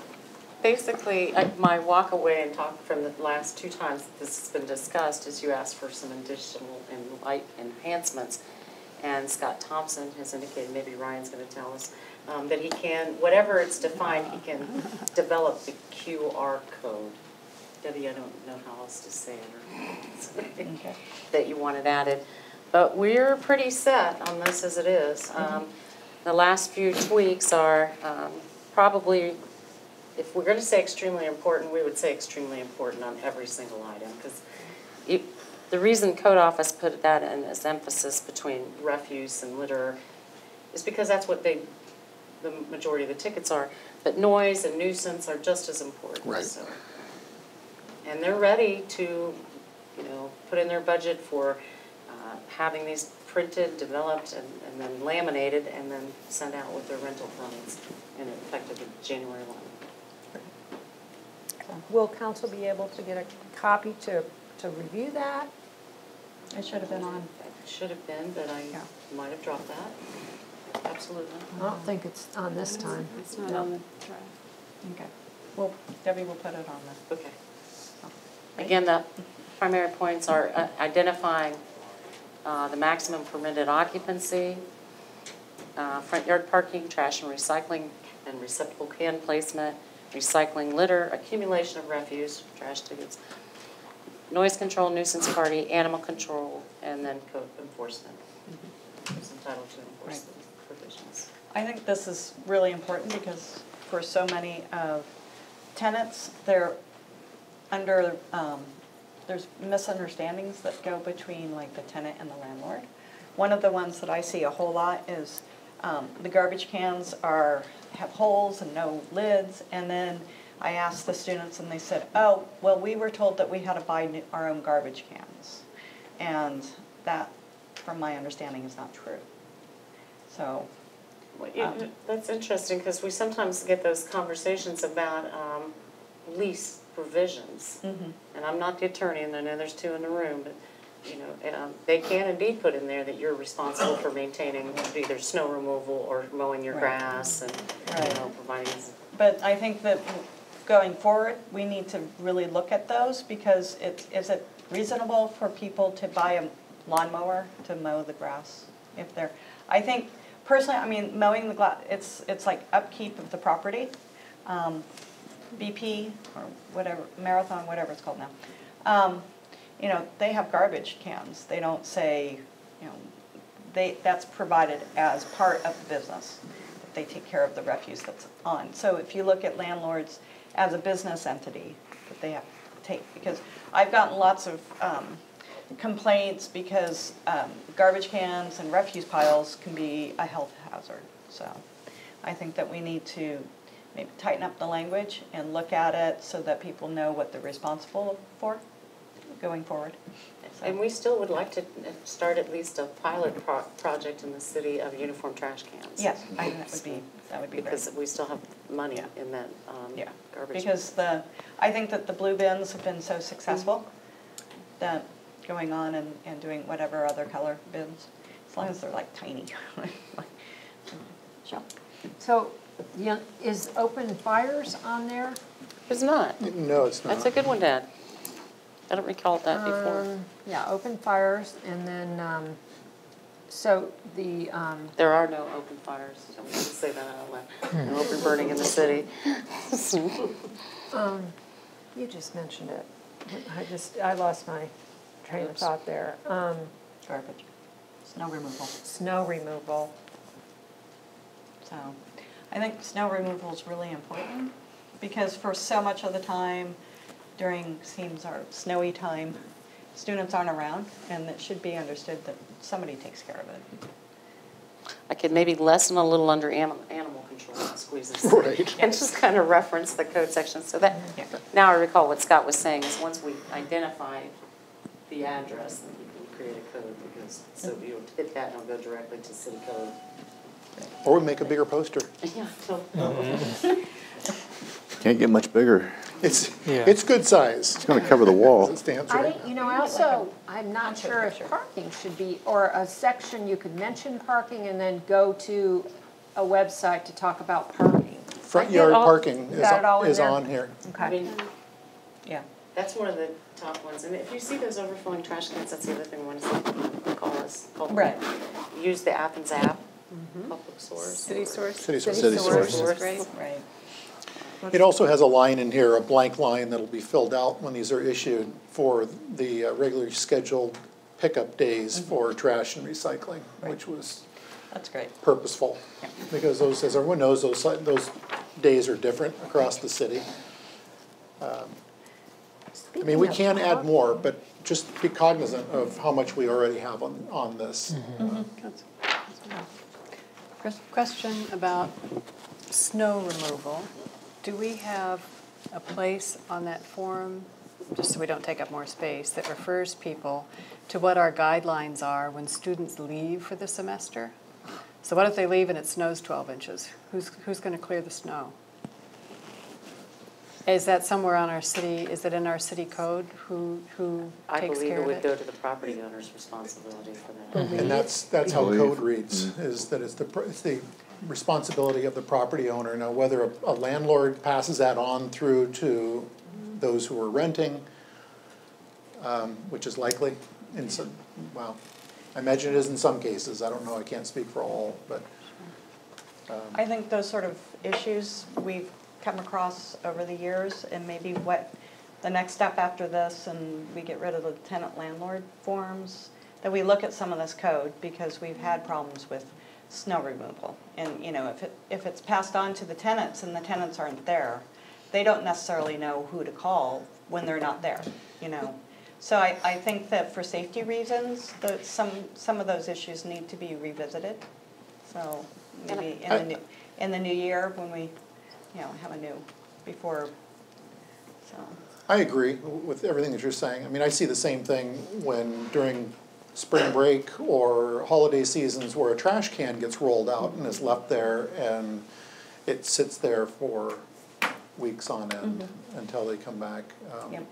Basically, my walk away and talk from the last 2 times that this has been discussed is you asked for some additional and light enhancements. And Scott Thompson has indicated, maybe Ryan's going to tell us, that he can, whatever it's defined, he can develop the QR code. Debbie, I don't know how else to say it, or that you wanted added. But we're pretty set on this as it is. The last few tweaks are probably, if we're going to say extremely important, we would say extremely important on every single item. Because the reason Code Office put that in as emphasis between refuse and litter is because that's what the majority of the tickets are. But noise and nuisance are just as important. Right. So. And they're ready to, put in their budget for having these printed, developed, and then laminated, and then sent out with their rental permits, and effective January 1. Will council be able to get a copy to review that? It should have been on. It should have been, but I might have dropped that. Absolutely. I don't think it's on this time. It's not on the drive. Okay. Well, Debbie will put it on the. Okay. Again, the primary points are identifying the maximum permitted occupancy, front yard parking, trash and recycling, and receptacle can placement, recycling litter, accumulation of refuse, trash tickets, noise control, nuisance party, animal control, and then code enforcement. It's entitled to enforcement provisions. I think this is really important because for so many of tenants, they're under, there's misunderstandings that go between like the tenant and the landlord. One of the ones that I see a whole lot is the garbage cans have holes and no lids, and then I asked the students and they said, oh, well, we were told that we had to buy our own garbage cans. And that, from my understanding, is not true. So. That's interesting because we sometimes get those conversations about lease provisions. And I'm not the attorney, and I know there's 2 in the room, but they can indeed put in there that you're responsible for maintaining either snow removal or mowing your grass and providing. But I think that going forward, we need to really look at those because is it reasonable for people to buy a lawnmower to mow the grass? I think personally, I mean, mowing the grass, it's like upkeep of the property. BP or whatever, Marathon, whatever it's called now. They have garbage cans. They don't say, that's provided as part of the business. They take care of the refuse that's on. So if you look at landlords as a business entity that they have to take, because I've gotten lots of complaints because garbage cans and refuse piles can be a health hazard. So I think that we need to maybe tighten up the language and look at it so that people know what they're responsible for going forward. So. And we still would like to start at least a pilot project in the city of uniform trash cans. Yes, that would be because great. we still have money in that garbage. Because I think that the blue bins have been so successful that going on and doing whatever other color bins, as long as they're like tiny. So, is open fires on there? It's not. No, it's not. That's a good one, Dad. I don't recall that before. Yeah, open fires, and then, so the... There are no open fires. I don't say that out loud. No open burning in the city. You just mentioned it. I lost my train of thought there. Garbage. Snow removal. Snow removal. So I think snow removal is really important because for so much of the time during our snowy time, students aren't around, and it should be understood that somebody takes care of it. I could maybe lessen a little under animal control and squeeze this. Right. And just kind of reference the code section. So that, now I recall what Scott was saying is once we identify the address, then we can create a code because so you hit that and it'll go directly to city code. Or we make a bigger poster. Yeah. Can't get much bigger. It's good size. It's going to cover the wall. It stands right. I'm not sure if parking should be, or a section you could mention parking and then go to a website to talk about parking. front I get yard all- parking got it all in is there? on here. I Okay, mean, yeah. that's one of the top ones. And if you see those overflowing trash cans, that's the other thing I want to say, call us. Right. Use the Athens app, public source. City source? City Source source. is great. Right. It also has a line in here, a blank line that'll be filled out when these are issued for the regularly scheduled pickup days for trash and recycling, which was That's great. purposeful. Yeah. Because those, as everyone knows, those days are different across the city. I mean, we can add more, but just be cognizant of how much we already have on this. Question about snow removal. Do we have a place on that form, just so we don't take up more space, that refers people to what our guidelines are when students leave for the semester? So what if they leave and it snows 12 inches? Who's going to clear the snow? Is that somewhere on our city, is it in our city code? Who I takes believe care it of would it? go to the property owner's responsibility for that. And that's how Believe. code reads, is that it's the responsibility of the property owner. Now, whether a landlord passes that on through to those who are renting, which is likely in some, well, I imagine it is in some cases. I don't know, I can't speak for all, but. I think those sort of issues we've come across over the years, and maybe what the next step after this, and we get rid of the tenant landlord forms, that we look at some of this code, because we've had problems with snow removal. And, you know, if it's passed on to the tenants and the tenants aren't there, they don't necessarily know who to call when they're not there, you know. So I think that for safety reasons, that some of those issues need to be revisited. So maybe in the new year, when we, you know, have a new, before, so. I agree with everything that you're saying. I mean, I see the same thing when during spring break or holiday seasons where a trash can gets rolled out and is left there and it sits there for weeks on end until they come back. Yep.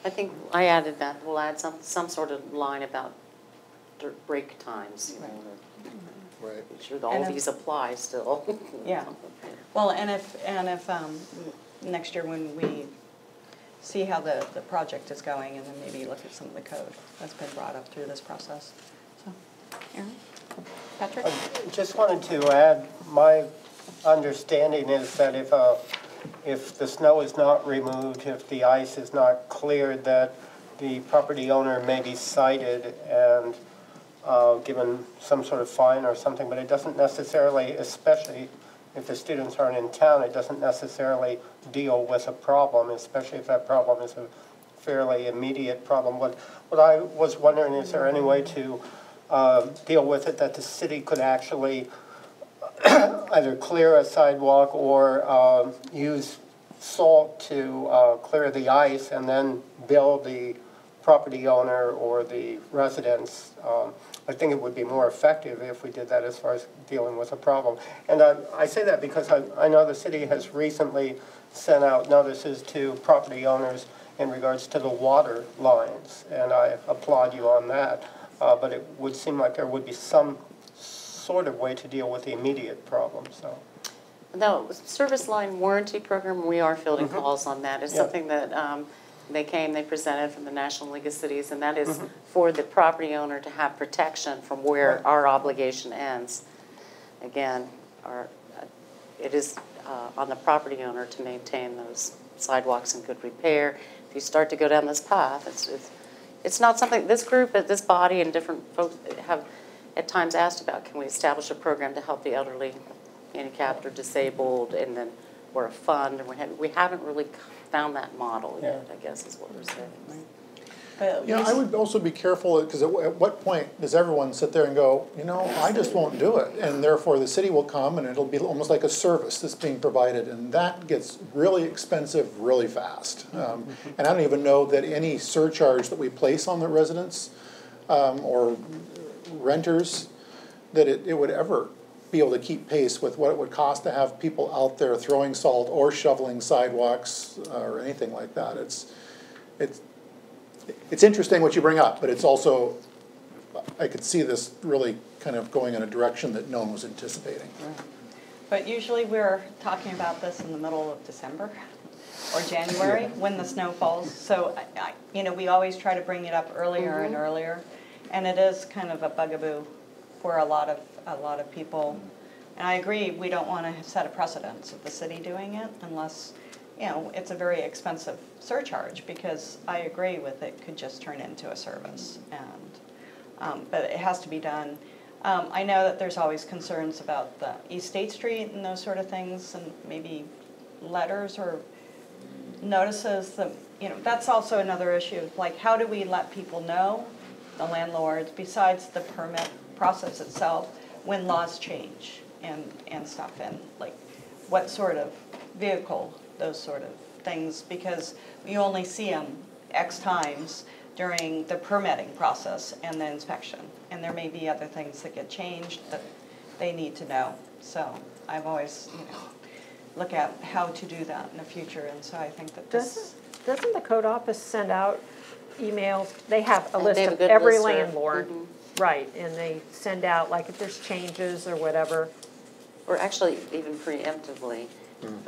I think I added that, we'll add some sort of line about break times, you know, Right. to make sure that all And these apply still. Yeah. Well, and if next year when we see how the project is going, and then maybe look at some of the code that's been brought up through this process. So, Aaron? Patrick? Just wanted to add, my understanding is that if the snow is not removed, if the ice is not cleared, that the property owner may be cited and given some sort of fine or something, but it doesn't necessarily, especially if the students aren't in town, it doesn't necessarily deal with a problem, especially if that problem is a fairly immediate problem. What I was wondering, is there any way to deal with it that the city could actually either clear a sidewalk or use salt to clear the ice and then bill the property owner or the residents? I think it would be more effective if we did that as far as dealing with a problem. And I say that because I know the city has recently sent out notices to property owners in regards to the water lines, and I applaud you on that. But it would seem like there would be some sort of way to deal with the immediate problem, so. No, service line warranty program, we are fielding calls on that. It's something that they presented from the National League of Cities, and that is for the property owner to have protection from where our obligation ends. Again, it is on the property owner to maintain those sidewalks in good repair. If you start to go down this path, it's not something, this group, this body and different folks have at times asked about, can we establish a program to help the elderly, handicapped, or disabled, and then we're a fund, and we haven't really found that model yet, I guess is what we're saying. But Yeah, I would also be careful, because at what point does everyone sit there and go, you know, I just won't do it, and therefore the city will come and it'll be almost like a service that's being provided, and that gets really expensive really fast. And I don't even know that any surcharge that we place on the residents or renters, that it would ever be able to keep pace with what it would cost to have people out there throwing salt or shoveling sidewalks or anything like that. It's interesting what you bring up, but it's also, I could see this really kind of going in a direction that no one was anticipating. But usually we're talking about this in the middle of December or January when the snow falls. So, we always try to bring it up earlier and earlier. And it is kind of a bugaboo for a lot of people. And I agree, we don't want to set a precedence of the city doing it unless, it's a very expensive surcharge, because I agree with it could just turn into a service. And but it has to be done. I know that there's always concerns about the East State Street and those sort of things, and maybe letters or notices that, that's also another issue. Like, how do we let people know, the landlords, besides the permit process itself, when laws change and stuff, and like what sort of vehicle, those sort of things, because we only see them X times during the permitting process and the inspection. And there may be other things that get changed that they need to know. So I've always, look at how to do that in the future. And so I think that this... Doesn't the code office send out emails? They have a list They have a of good every listserv. landlord. Right, and they send out, like, if there's changes or whatever. Or actually, even preemptively,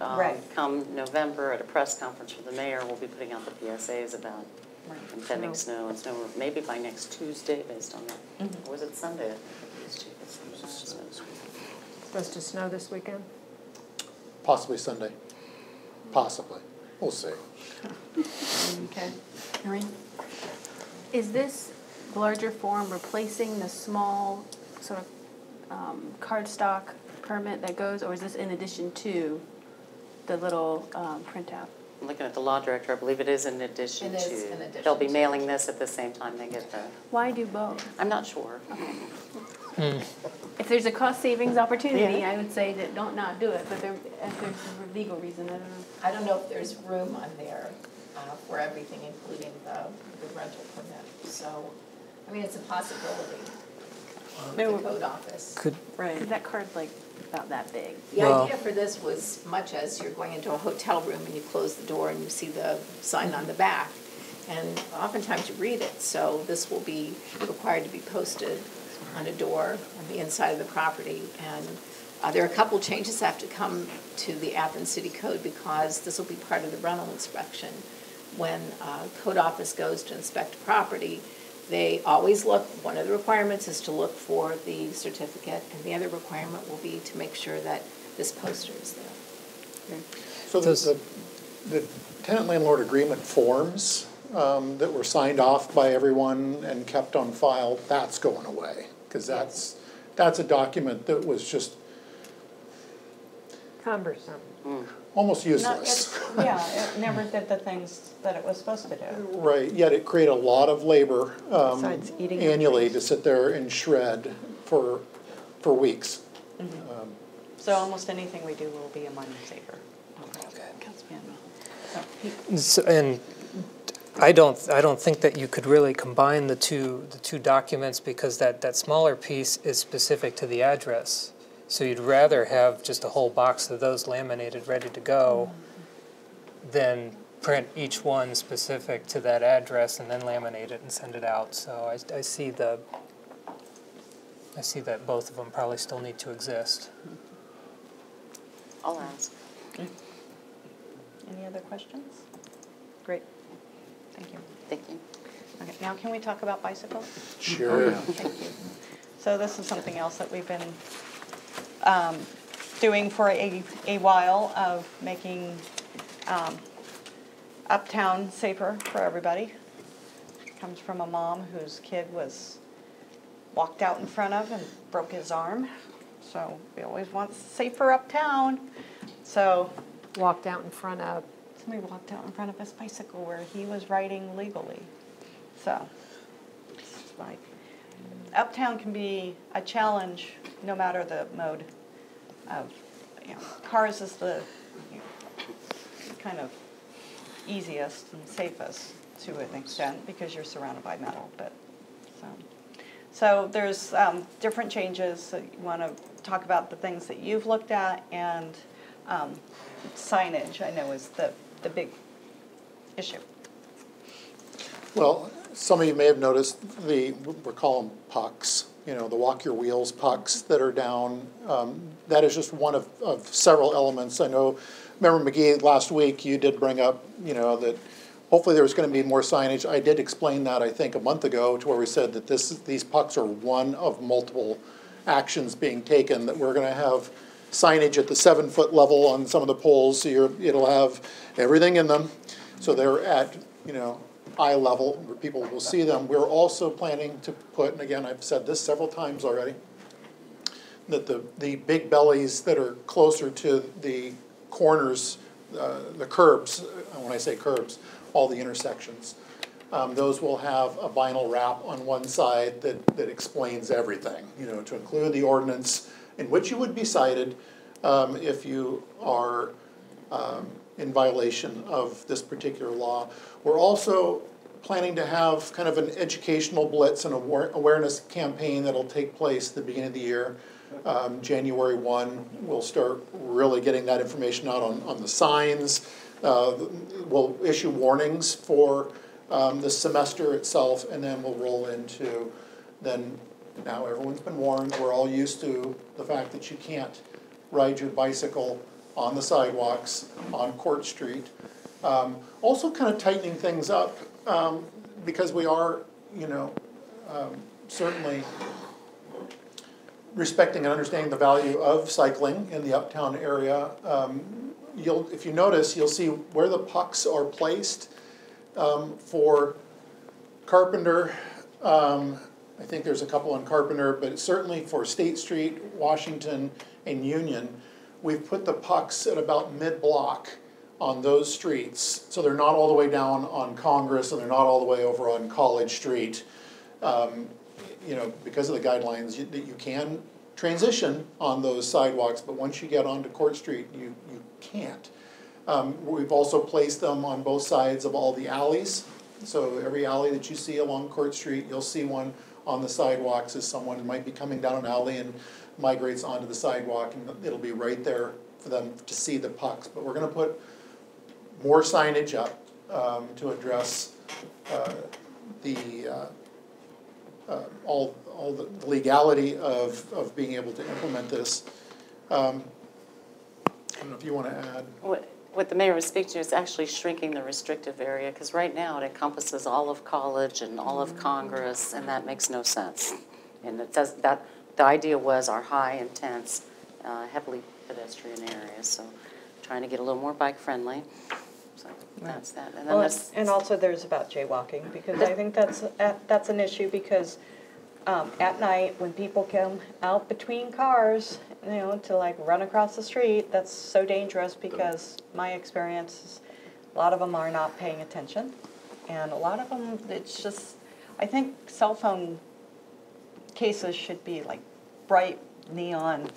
Right. come November at a press conference for the mayor, we'll be putting out the PSAs about impending snow and snow, maybe by next Tuesday, based on that. Or was it Sunday? Supposed to snow this weekend? Possibly Sunday. Possibly. We'll see. Okay. Noreen? Is this larger form replacing the small sort of cardstock permit that goes, or is this in addition to the little printout? I'm looking at the law director, I believe it is in addition to. It is in addition They'll be to. mailing this at the same time they get the, Why do both? I'm not sure. If there's a cost savings opportunity, I would say that don't not do it, but if there's a legal reason, I don't know. I don't know if there's room on there for everything, including the rental permit. So, I mean, it's a possibility. The code office. Right. That card's like about that big. The idea for this was much as you're going into a hotel room and you close the door and you see the sign on the back. And oftentimes you read it, so this will be required to be posted on a door on the inside of the property. And there are a couple changes that have to come to the Athens City Code because this will be part of the rental inspection. When code office goes to inspect a property, they always look, one of the requirements is to look for the certificate, and the other requirement will be to make sure that this poster is there. So the tenant landlord agreement forms that were signed off by everyone and kept on file, that's going away. Because that's a document that was just Cumbersome. almost useless. It never did the things that it was supposed to do. Right, yet it created a lot of labor Besides eating your annually face. to sit there and shred for weeks. So almost anything we do will be a money saver. And I don't think that you could really combine the two documents because that smaller piece is specific to the address. So you'd rather have just a whole box of those laminated, ready to go, than print each one specific to that address and then laminate it and send it out. So I see that both of them probably still need to exist. I'll ask. Any other questions? Great. Thank you. Thank you. Okay, now can we talk about bicycles? Sure. Thank you. So this is something else that we've been doing for a while, of making Uptown safer for everybody. Comes from a mom whose kid was walked out in front of and broke his arm. So we always want safer Uptown. So Walked out in front of. somebody walked out in front of his bicycle where he was riding legally. So it's like, Uptown can be a challenge no matter the mode of, cars is the kind of easiest and safest to an extent because you're surrounded by metal. But so there's different changes that you want to talk about, the things that you've looked at, and signage I know is the big issue. Well, some of you may have noticed we're calling pucks. you know, the walk your wheels pucks that are down. That is just one of several elements. I know, remember McGee, last week you did bring up, you know, that hopefully there was going to be more signage. I did explain that, I think, a month ago, to where we said that these pucks are one of multiple actions being taken, that we're going to have signage at the 7-foot level on some of the poles, so it'll have everything in them, so they're at, you know, eye level, where people will see them. We're also planning to put, and again, I've said this several times already, that the big bellies that are closer to the corners, the curbs, when I say curbs, all the intersections, those will have a vinyl wrap on one side that explains everything, you know, to include the ordinance in which you would be cited if you are in violation of this particular law. We're also planning to have kind of an educational blitz and awareness campaign that'll take place at the beginning of the year. January 1, we'll start really getting that information out on the signs. We'll issue warnings for the semester itself, and then we'll roll into, then now everyone's been warned, we're all used to the fact that you can't ride your bicycle on the sidewalks on Court Street. Also kind of tightening things up because we are, you know, certainly respecting and understanding the value of cycling in the uptown area. If you notice, you'll see where the pucks are placed for Carpenter. I think there's a couple on Carpenter, but certainly for State Street, Washington, and Union, we've put the pucks at about mid-block on those streets. So they're not all the way down on Congress, and they're not all the way over on College Street. You know, because of the guidelines, you can transition on those sidewalks, but once you get onto Court Street, you can't. We've also placed them on both sides of all the alleys. So every alley that you see along Court Street, you'll see one on the sidewalks as someone might be coming down an alley and migrates onto the sidewalk, and it'll be right there for them to see the pucks. But we're going to put more signage up to address all the legality of being able to implement this. I don't know if you want to add. What the mayor was speaking to is actually shrinking the restrictive area, because right now it encompasses all of College and all of Congress, and that makes no sense. And it does that. The idea was our high, intense, heavily pedestrian areas. So, trying to get a little more bike friendly. So that's that. And then well, and also there's about jaywalking, because I think that's an issue, because at night when people come out between cars, you know, to like run across the street, that's so dangerous, because my experience is a lot of them are not paying attention, and a lot of them, it's just, I think cell phone cases should be like bright neon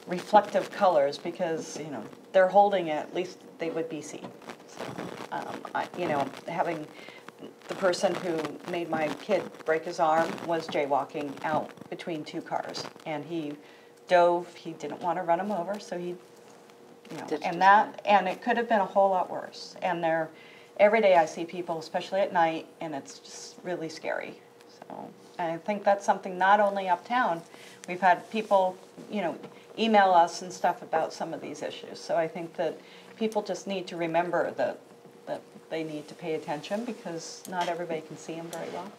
reflective colors, because, you know, they're holding it, at least they would be seen. So, you know, having the person who made my kid break his arm was jaywalking out between two cars, and he dove. He didn't want to run him over, so he, you know, and it could have been a whole lot worse. And every day I see people, especially at night, and it's just really scary. So I think that's something not only uptown. We've had people, you know, email us and stuff about some of these issues. So I think that people just need to remember that they need to pay attention, because not everybody can see them very well.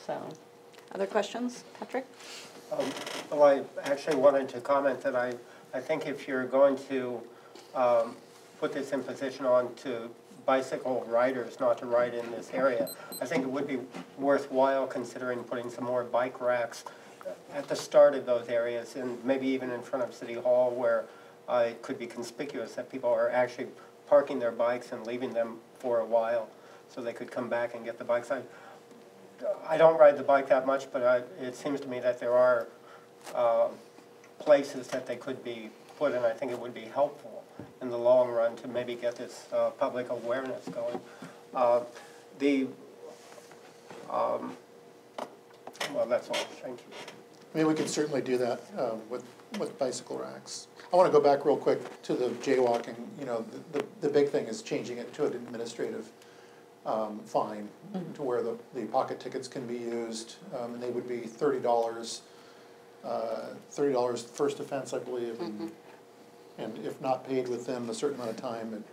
So, other questions, Patrick? Well, I actually wanted to comment that I think if you're going to put this imposition on to bicycle riders not to ride in this area, I think it would be worthwhile considering putting some more bike racks at the start of those areas, and maybe even in front of City Hall, where it could be conspicuous that people are actually parking their bikes and leaving them for a while, so they could come back and get the bikes. I don't ride the bike that much, but it seems to me that there are places that they could be put, and I think it would be helpful in the long run to maybe get this public awareness going. Well, that's all. Thank you. I mean, we can certainly do that with bicycle racks. I want to go back real quick to the jaywalking. You know, the big thing is changing it to an administrative fine to where the pocket tickets can be used, and they would be $30, $30 first offense, I believe, and if not paid within a certain amount of time,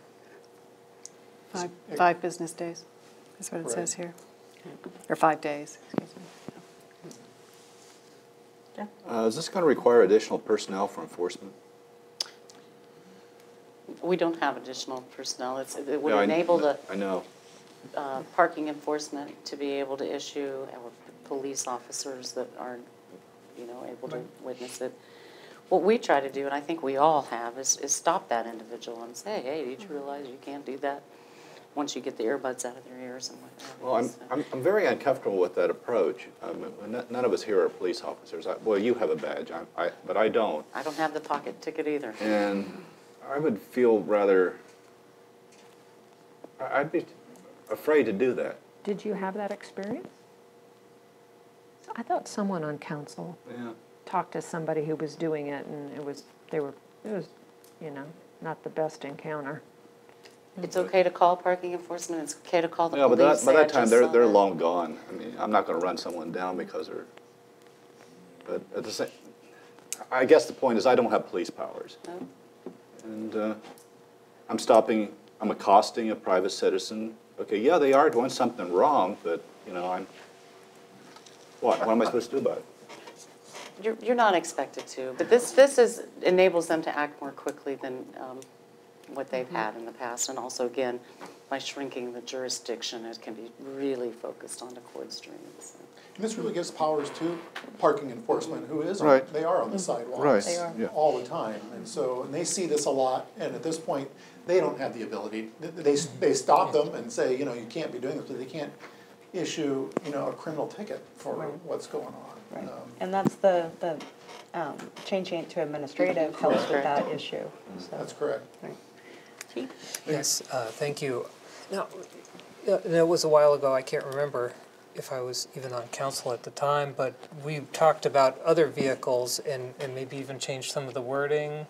Five business days, is what it says here. Or 5 days, excuse me. Is this going to require additional personnel for enforcement? We don't have additional personnel. It would Yeah, enable the I know. parking enforcement to be able to issue, or police officers that are, able to witness it. What we try to do, and I think we all have, is stop that individual and say, hey, did you realize you can't do that once you get the earbuds out of their ears and whatnot. Well, I'm very uncomfortable with that approach. None of us here are police officers. Well, you have a badge, but I don't. I don't have the pocket ticket either. And I would feel rather, I'd be afraid to do that. Did you have that experience? I thought someone on council Yeah. talked to somebody who was doing it, and it was not the best encounter. It's okay to call parking enforcement, it's okay to call the Yeah, police. but by that time, they're they're long gone. I mean, I'm not going to run someone down because they're, but at the same, I guess the point is I don't have police powers. No. And I'm accosting a private citizen. Okay, yeah, they are doing something wrong, but, what am I supposed to do about it? You're not expected to, but this enables them to act more quickly than what they've had in the past, and also, again, by shrinking the jurisdiction, it can be really focused on the court streams. And this really gives powers to parking enforcement, who is, Right. they are on the sidewalks. Right. They are. Yeah. All the time, and so, and they see this a lot, and at this point, they don't have the ability, they stop them and say, you can't be doing this, but they can't issue, a criminal ticket for what's going on. Right. And that's the changing it to administrative helps with that issue. So. That's correct. Right. Yes, thank you. Now, it was a while ago, I can't remember if I was even on council at the time, but we talked about other vehicles and maybe even changed some of the wording.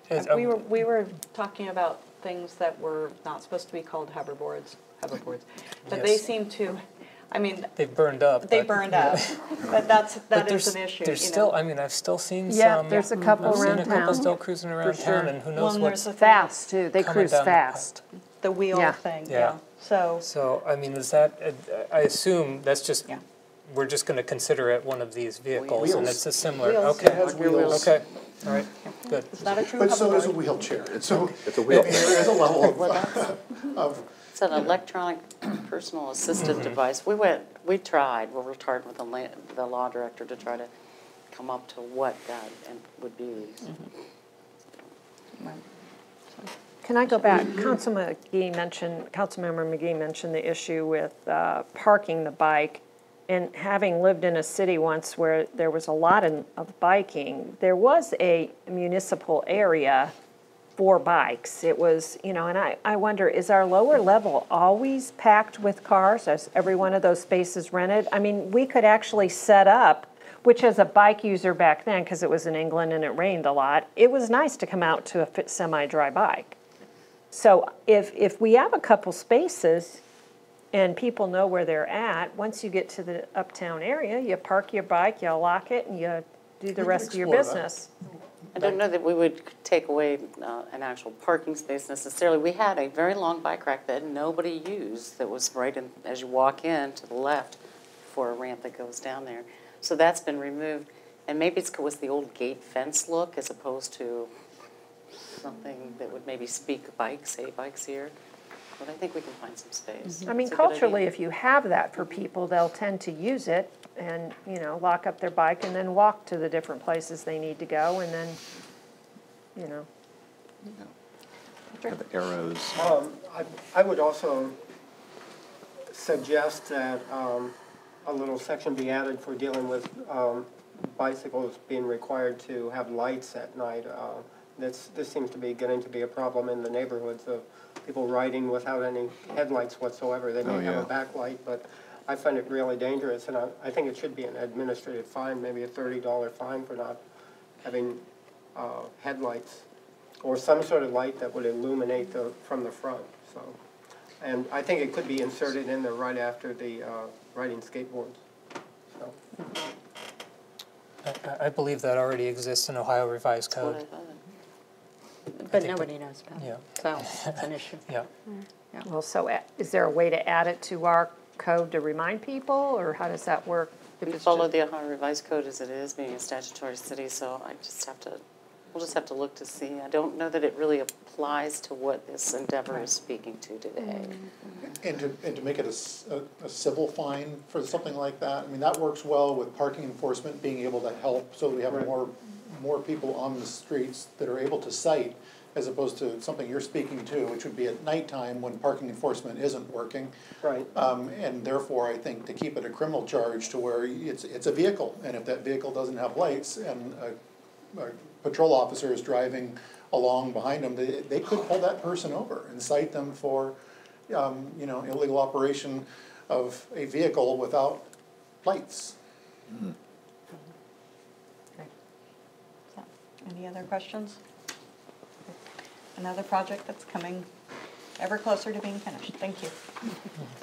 We were talking about things that were not supposed to be called hoverboards, but they Yes. seem to, They've burned up. they but- burned up, but that is an issue. There's still, I've still seen some. Yeah, there's a couple I've seen around a couple town. still cruising around For sure. town, and who Well, knows and what's there's a Fast, too. They coming cruise down the fast. the wheel Yeah. thing, Yeah. yeah. So, So, is that, I assume that's just, Yeah. we're just going to consider it one of these vehicles, and Wheels. it's a similar, Wheels. okay. It has wheels. Okay, all right, good. it's not a true But so is a hoverboard. wheelchair, It's a I wheel. mean, there is a level of It's an electronic personal assistive device. We tried, we worked hard with the law director to try to come up to what that would be. Can I go back? Councilmember McGee mentioned the issue with parking the bike. And having lived in a city once where there was a lot of biking, there was a municipal area for bikes. It was, and I wonder, is our lower level always packed with cars? Is every one of those spaces rented? We could actually set up, which as a bike user back then, because it was in England and it rained a lot, it was nice to come out to a semi-dry bike. So if we have a couple spaces and people know where they're at, once you get to the uptown area, you park your bike, you lock it, and you do the can rest of your explore that. business. I don't know that we would take away an actual parking space necessarily. We had a very long bike rack that nobody used that was right in, as you walk in to the left for a ramp that goes down there. So that's been removed. And maybe it was the old gate fence look as opposed to something that would maybe speak bikes, say bikes here. But I think we can find some space. It's a good idea. Culturally, if you have that for people, they'll tend to use it and, lock up their bike and then walk to the different places they need to go and then, Have arrows. I would also suggest that a little section be added for dealing with bicycles being required to have lights at night. This seems to be getting to be a problem in the neighborhoods of people riding without any headlights whatsoever. They may have a backlight, but I find it really dangerous, and I think it should be an administrative fine, maybe a $30 fine for not having headlights or some sort of light that would illuminate from the front. So And I think it could be inserted in there right after the riding skateboards. So, I believe that already exists in Ohio Revised That's what I Code. thought. But think nobody knows about Yeah. it, so it's an issue. Yeah. Well, so is there a way to add it to our code to remind people, or how does that work? If We it's follow just- the Ohio Revised Code as it is, being a statutory city, so we'll just have to look to see. I don't know that it really applies to what this endeavor is speaking to today. And to make it a civil fine for something like that, I mean, that works well with parking enforcement being able to help, so we have Right. more people on the streets that are able to cite, as opposed to something you're speaking to, which would be at nighttime when parking enforcement isn't working. right. And therefore, I think to keep it a criminal charge to where it's a vehicle, and if that vehicle doesn't have lights and a patrol officer is driving along behind them, they could pull that person over and cite them for, illegal operation of a vehicle without lights. So, any other questions? Another project that's coming ever closer to being finished. Thank you.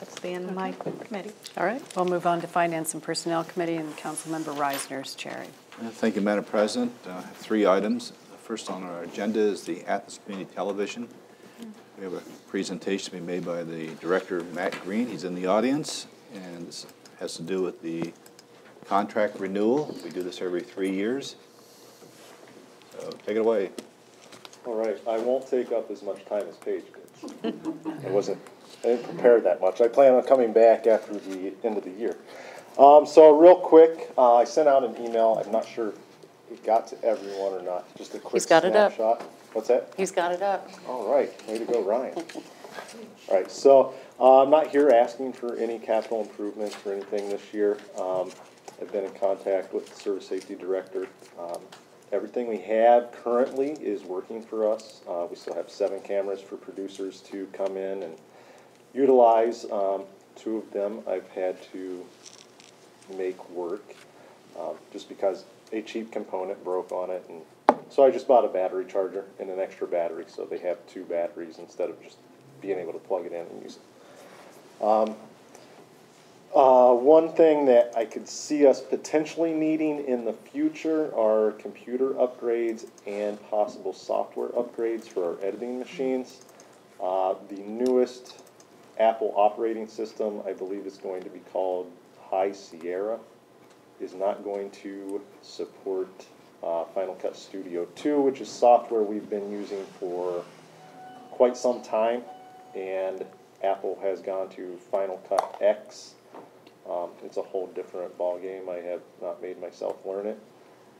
That's the end of my committee. All right, we'll move on to Finance and Personnel Committee, and Councilmember Reisner's chairing. Thank you, Madam President. I have 3 items. The first on our agenda is the Athens Community Television. We have a presentation to be made by the director, Matt Green. He's in the audience, and this has to do with the contract renewal. We do this every 3 years. So take it away. All right, I won't take up as much time as Paige did. I didn't prepare that much. I plan on coming back after the end of the year. So real quick, I sent out an email. I'm not sure it got to everyone or not. Just a quick He's got it up. snapshot. What's that? He's got it up. All right, way to go, Ryan. All right, so I'm not here asking for any capital improvements or anything this year. I've been in contact with the Service Safety Director. Everything we have currently is working for us. We still have 7 cameras for producers to come in and utilize. 2 of them I've had to make work just because a cheap component broke on it. And so I just bought a battery charger and an extra battery, so they have 2 batteries instead of just being able to plug it in and use it. One thing that I could see us potentially needing in the future are computer upgrades and possible software upgrades for our editing machines. The newest Apple operating system, I believe is going to be called High Sierra, is not going to support Final Cut Studio 2, which is software we've been using for quite some time, and Apple has gone to Final Cut X. It's a whole different ballgame. I have not made myself learn it.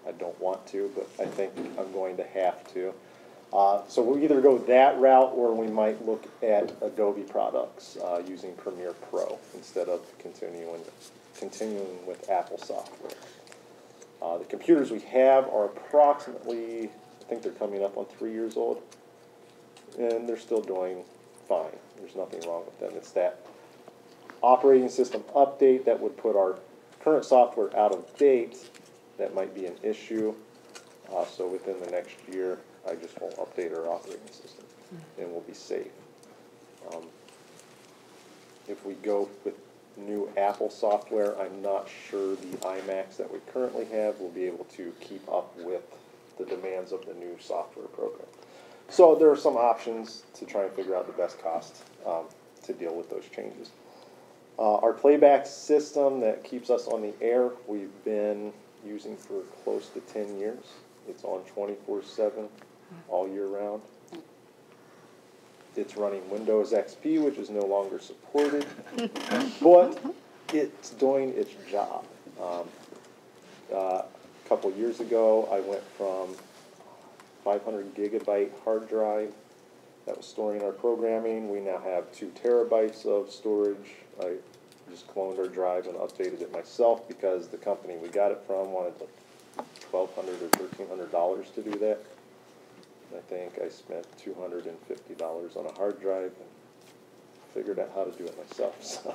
I don't want to, but I think I'm going to have to. So we'll either go that route, or we might look at Adobe products using Premiere Pro instead of continuing with Apple software. The computers we have are approximately, I think they're coming up on 3 years old, and they're still doing fine. There's nothing wrong with them. It's that operating system update that would put our current software out of date that might be an issue. So within the next year, I just won't update our operating system, and we'll be safe. If we go with new Apple software, I'm not sure the iMacs that we currently have will be able to keep up with the demands of the new software program. So there are some options to try and figure out the best cost to deal with those changes. Our playback system that keeps us on the air, we've been using for close to 10 years. It's on 24/7 all year round. It's running Windows XP, which is no longer supported, but it's doing its job. A couple years ago, I went from 500 gigabyte hard drive that was storing our programming. We now have 2 terabytes of storage. I just cloned our drive and updated it myself because the company we got it from wanted like $1,200 or $1,300 to do that. I think I spent $250 on a hard drive and figured out how to do it myself. So,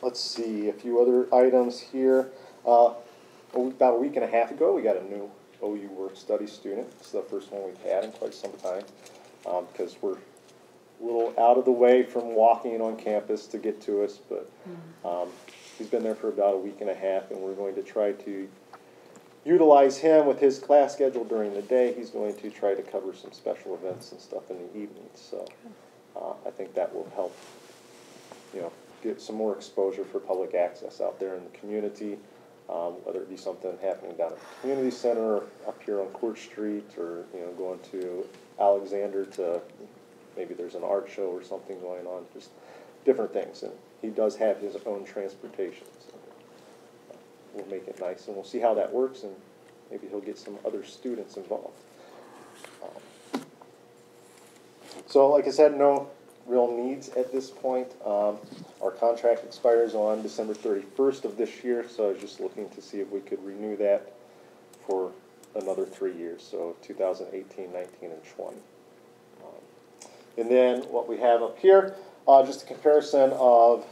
let's see, a few other items here. About a week and a half ago, we got a new OU work study student. It's the first one we've had in quite some time because we're a little out of the way from walking on campus to get to us, but he's been there for about a week and a half, and we're going to try to utilize him with his class schedule during the day. He's going to try to cover some special events and stuff in the evenings, so I think that will help, you know, get some more exposure for public access out there in the community, whether it be something happening down at the community center, up here on Court Street, or, you know, going to Alexander to, maybe there's an art show or something going on, just different things. And he does have his own transportation, so we'll make it nice, and we'll see how that works, and maybe he'll get some other students involved. So like I said, no real needs at this point. Our contract expires on December 31st of this year, so I was just looking to see if we could renew that for another 3 years, so 2018, 19, and 20. And then what we have up here, just a comparison of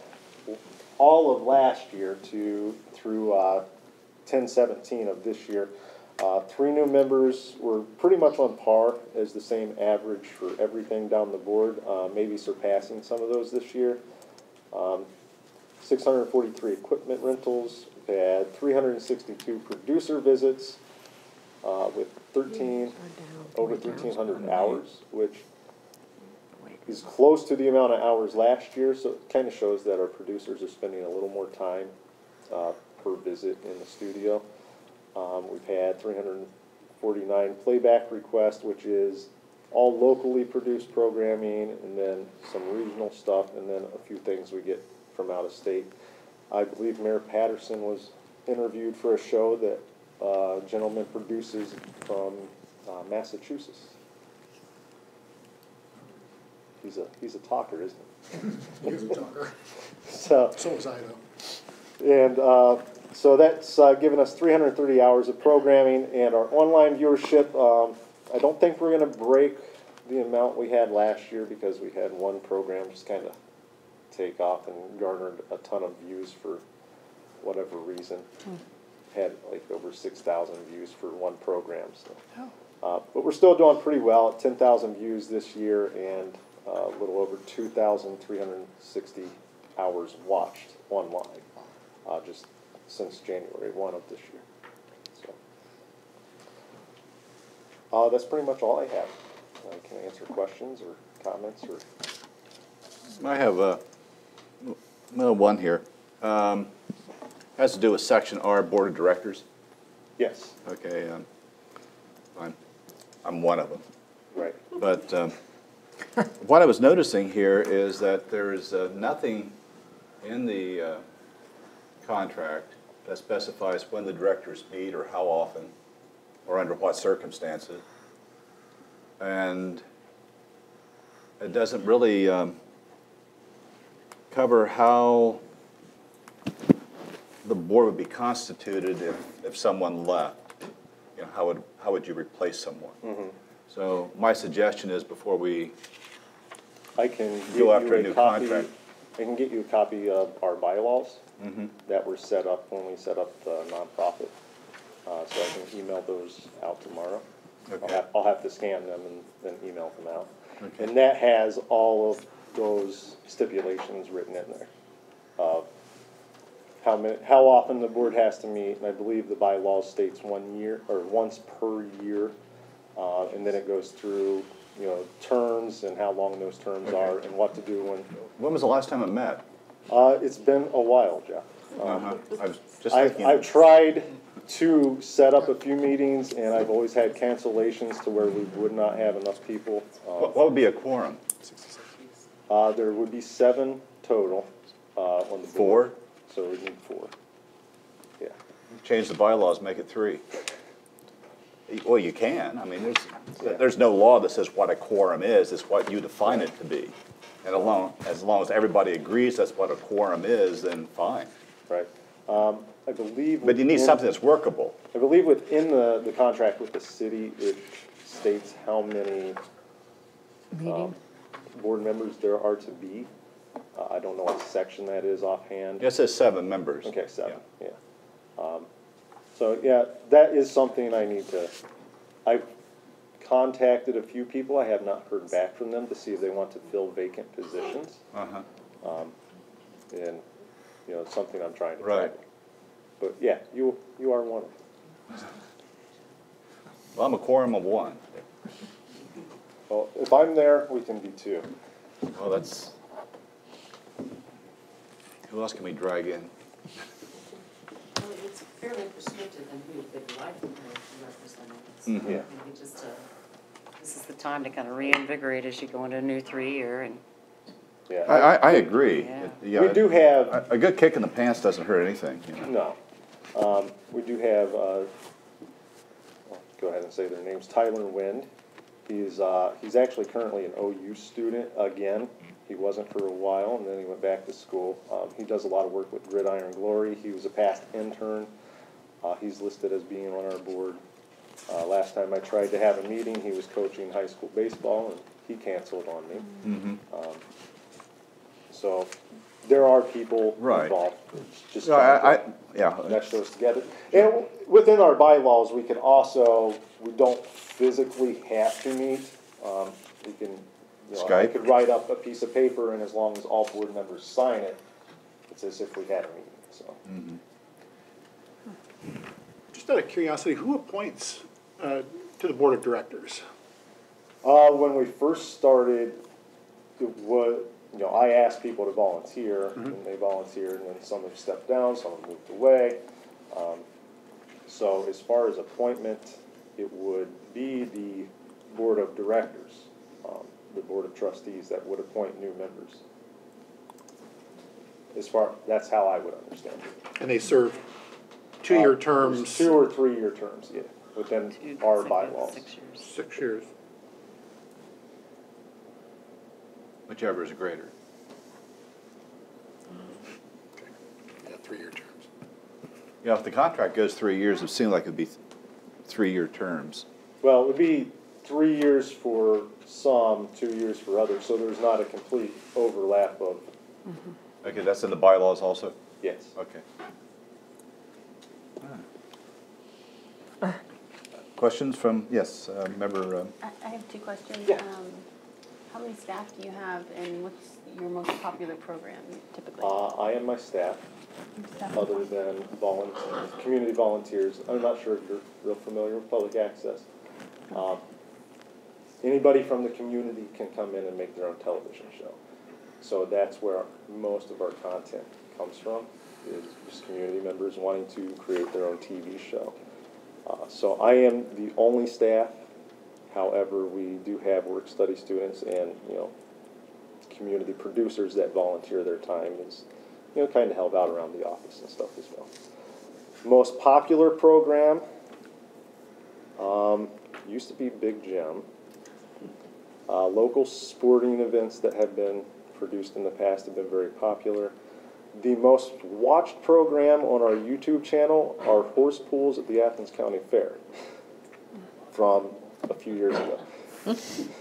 all of last year through 10/17 of this year. 3 new members were pretty much on par as the same average for everything down the board, maybe surpassing some of those this year. 643 equipment rentals. We had 362 producer visits with over 1,300 hours, which is close to the amount of hours last year, so it kind of shows that our producers are spending a little more time per visit in the studio. We've had 349 playback requests, which is all locally produced programming, and then some regional stuff, and then a few things we get from out of state. I believe Mayor Patterson was interviewed for a show that a gentleman produces from Massachusetts. He's a talker, isn't he? He's a talker. So was I, though. And so that's given us 330 hours of programming, and our online viewership, I don't think we're going to break the amount we had last year, because we had one program just kind of take off and garnered a ton of views for whatever reason. Had like over 6,000 views for one program. So. But we're still doing pretty well at 10,000 views this year, and a little over 2,360 hours watched online, just since January 1 of this year. So that's pretty much all I have. I can answer questions or comments. Or I have one here. Has to do with Section R, Board of Directors. yes, Okay, I'm one of them. right. But what I was noticing here is that there is nothing in the contract that specifies when the directors meet or how often or under what circumstances. And it doesn't really cover how the board would be constituted if someone left. You know, how would you replace someone? Mm-hmm. So my suggestion is, before we I can go get after you a new copy. contract. I can get you a copy of our bylaws Mm-hmm. that were set up when we set up the nonprofit. So I can email those out tomorrow. Okay. I'll have to scan them and then email them out. Okay. And that has all of those stipulations written in there. How often the board has to meet, and I believe the bylaws states 1 year, or once per year. And then it goes through, you know, terms and how long those terms are, and what to do When was the last time it met? it's been a while, Jeff. I was just thinking. I've tried to set up a few meetings, and I've always had cancellations to where we would not have enough people. What would be a quorum? There would be 7 total on the board. So we need 4. Yeah. Change the bylaws, make it 3. Well, you can. I mean, there's no law that says what a quorum is. It's what you define it to be. And as long as everybody agrees that's what a quorum is, then fine. Right. I believe. But you need something that's workable. I believe within the contract with the city, it states how many board members there are to be. I don't know what section that is offhand. It says 7 members. Okay, 7, yeah. So, yeah, that is something I need to, I've contacted a few people. I have not heard back from them to see if they want to fill vacant positions. And, you know, it's something I'm trying to Right. tackle. But yeah, you are one of them. Well, I'm a quorum of one. Well, if I'm there, we can be two. Well, that's, who else can we drag in? Well, it's fairly prescriptive in who they'd like to represent it. So Yeah. maybe just this is the time to kind of reinvigorate as you go into a new 3-year and. Yeah. I agree. Yeah. We do have. A good kick in the pants doesn't hurt anything, you know. No. We do have, I'll go ahead and say their names, Tyler Wind. He's actually currently an OU student again. He wasn't for a while, and then he went back to school. He does a lot of work with Gridiron Glory. He was a past intern. He's listed as being on our board. Last time I tried to have a meeting, he was coaching high school baseball, and he canceled on me. So there are people involved. Just trying to mesh those together. And within our bylaws, we can also, we don't physically have to meet. We can, you know, I could write up a piece of paper, and as long as all board members sign it, it's as if we had a meeting. So. Just out of curiosity, who appoints to the board of directors? When we first started, it was, you know, I asked people to volunteer, and they volunteered, and then some have stepped down, some have moved away. So as far as appointment, it would be the board of directors, the board of trustees that would appoint new members. That's how I would understand it. And they serve 2-year terms? 2 or 3 year terms, yeah, within our bylaws. 6 years. 6 years. Whichever is greater. Yeah, 3-year terms. Yeah, if the contract goes 3 years, it would seem like it would be 3-year terms. Well, it would be 3 years for some, 2 years for others, so there's not a complete overlap of. Okay, that's in the bylaws also? Yes. Okay. Questions from, yes, member? I have 2 questions. Yeah. How many staff do you have, and what's your most popular program typically? I am my staff, other than community volunteers. I'm not sure if you're real familiar with public access. Anybody from the community can come in and make their own television show. So that's where most of our content comes from, is just community members wanting to create their own TV show. So I am the only staff. However, we do have work study students and, you know, community producers that volunteer their time as, you know, kind of help out around the office and stuff as well. Most popular program used to be Big Jim. Local sporting events that have been produced in the past have been very popular. The most watched program on our YouTube channel are horse pools at the Athens County Fair from a few years ago.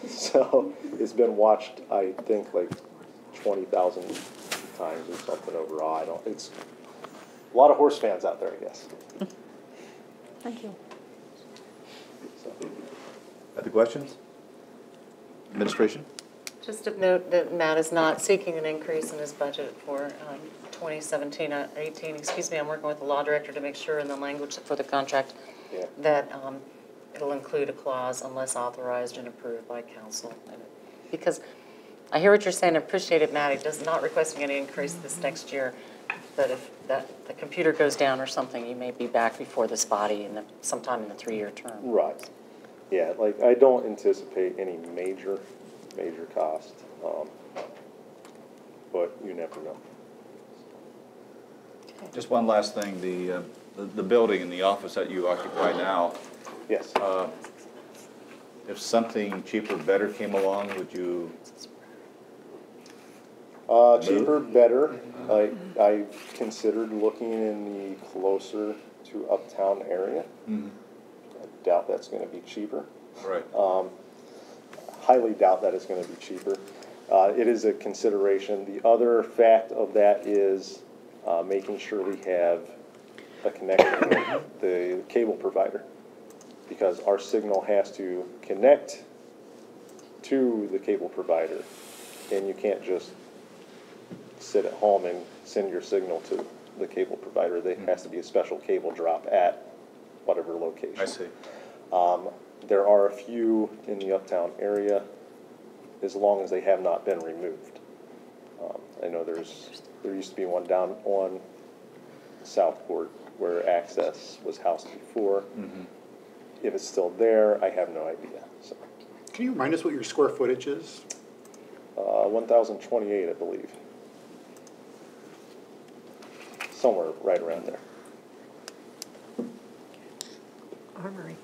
So it's been watched, I think, like 20,000 times or something overall. It's a lot of horse fans out there, I guess. Thank you. So. Other questions? Administration? Just to note that Matt is not seeking an increase in his budget for 2017-18. Excuse me, I'm working with the law director to make sure in the language for the contract that it'll include a clause unless authorized and approved by council. Because I hear what you're saying, I appreciate it, Matt. He does not requesting any increase this next year. But if the computer goes down or something, you may be back before this body sometime in the 3-year term. Right. Yeah, like I don't anticipate any major cost, but you never know. Just one last thing, the building and the office that you occupy now. Yes. If something cheaper, better came along, would you? Cheaper, better. I considered looking in the closer to uptown area. I doubt that's going to be cheaper. Right. Highly doubt that it's going to be cheaper. It is a consideration. The other fact of that is making sure we have a connection with the cable provider. because our signal has to connect to the cable provider, and you can't just sit at home and send your signal to the cable provider. There has to be a special cable drop at whatever location. I see. There are a few in the uptown area, as long as they have not been removed. I know there used to be one down on Southport where access was housed before. Mm-hmm. If it's still there, I have no idea. So, Can you remind us what your square footage is? 1,028, I believe. Somewhere right around there. Armory.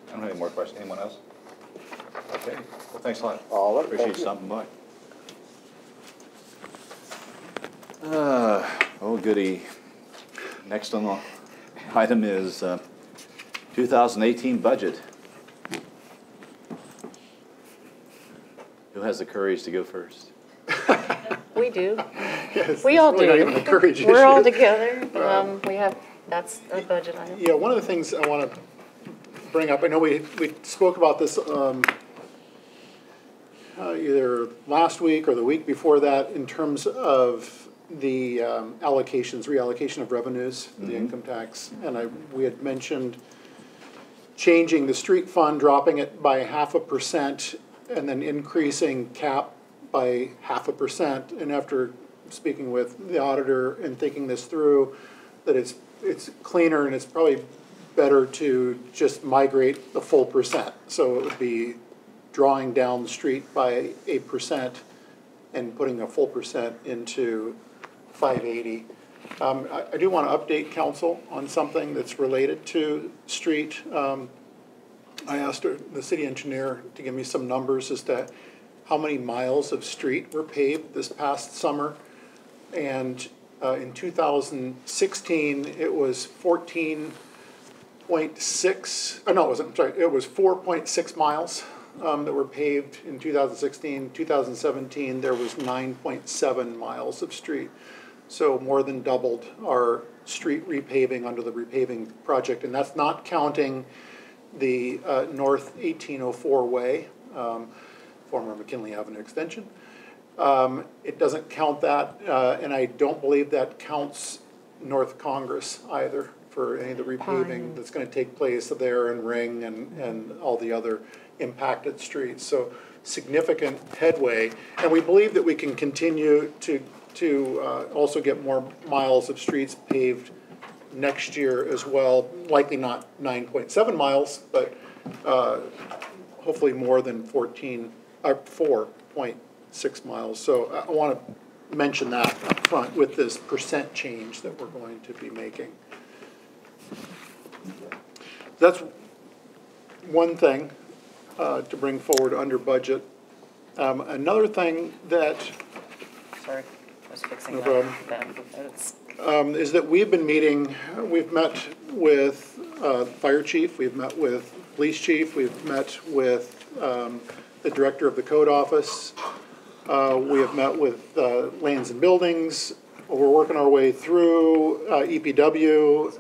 I don't have any more questions. Anyone else? Okay. Well, thanks a lot. All right, Appreciate thank you you. stopping by. Oh, goody. Next on the item is 2018 budget. Who has the courage to go first? We do. Yes, We it's all really not do. even a courage We're all issue. together. We have, that's our budget item. Yeah, one of the things I want to bring up, I know we spoke about this either last week or the week before that in terms of the reallocation of revenues, the income tax. And we had mentioned changing the street fund, dropping it by 0.5%, and then increasing cap by 0.5%. And after speaking with the auditor and thinking this through, that it's cleaner and it's probably better to just migrate the full percent. So it would be drawing down the street by 8% and putting a full percent into 580. I do want to update council on something that's related to street. I asked the city engineer to give me some numbers as to how many miles of street were paved this past summer. And in 2016, it was 14.6, no, it wasn't, I'm sorry, it was 4.6 miles that were paved in 2016. 2017, there was 9.7 miles of street. So more than doubled our street repaving under the repaving project. And that's not counting the North 1804 Way, former McKinley Avenue extension. It doesn't count that, and I don't believe that counts North Congress either for any of the repaving that's going to take place there and Ring and all the other impacted streets. So significant headway, and we believe that we can continue to also get more miles of streets paved next year as well. Likely not 9.7 miles, but hopefully more than 4.6 miles. So I want to mention that up front with this percent change that we're going to be making. That's one thing to bring forward under budget. Another thing that Sorry, I was fixing No that. problem. Is that we've been meeting, we've met with fire chief, we've met with police chief, we've met with the director of the code office, we have met with lands and buildings, we're working our way through EPW,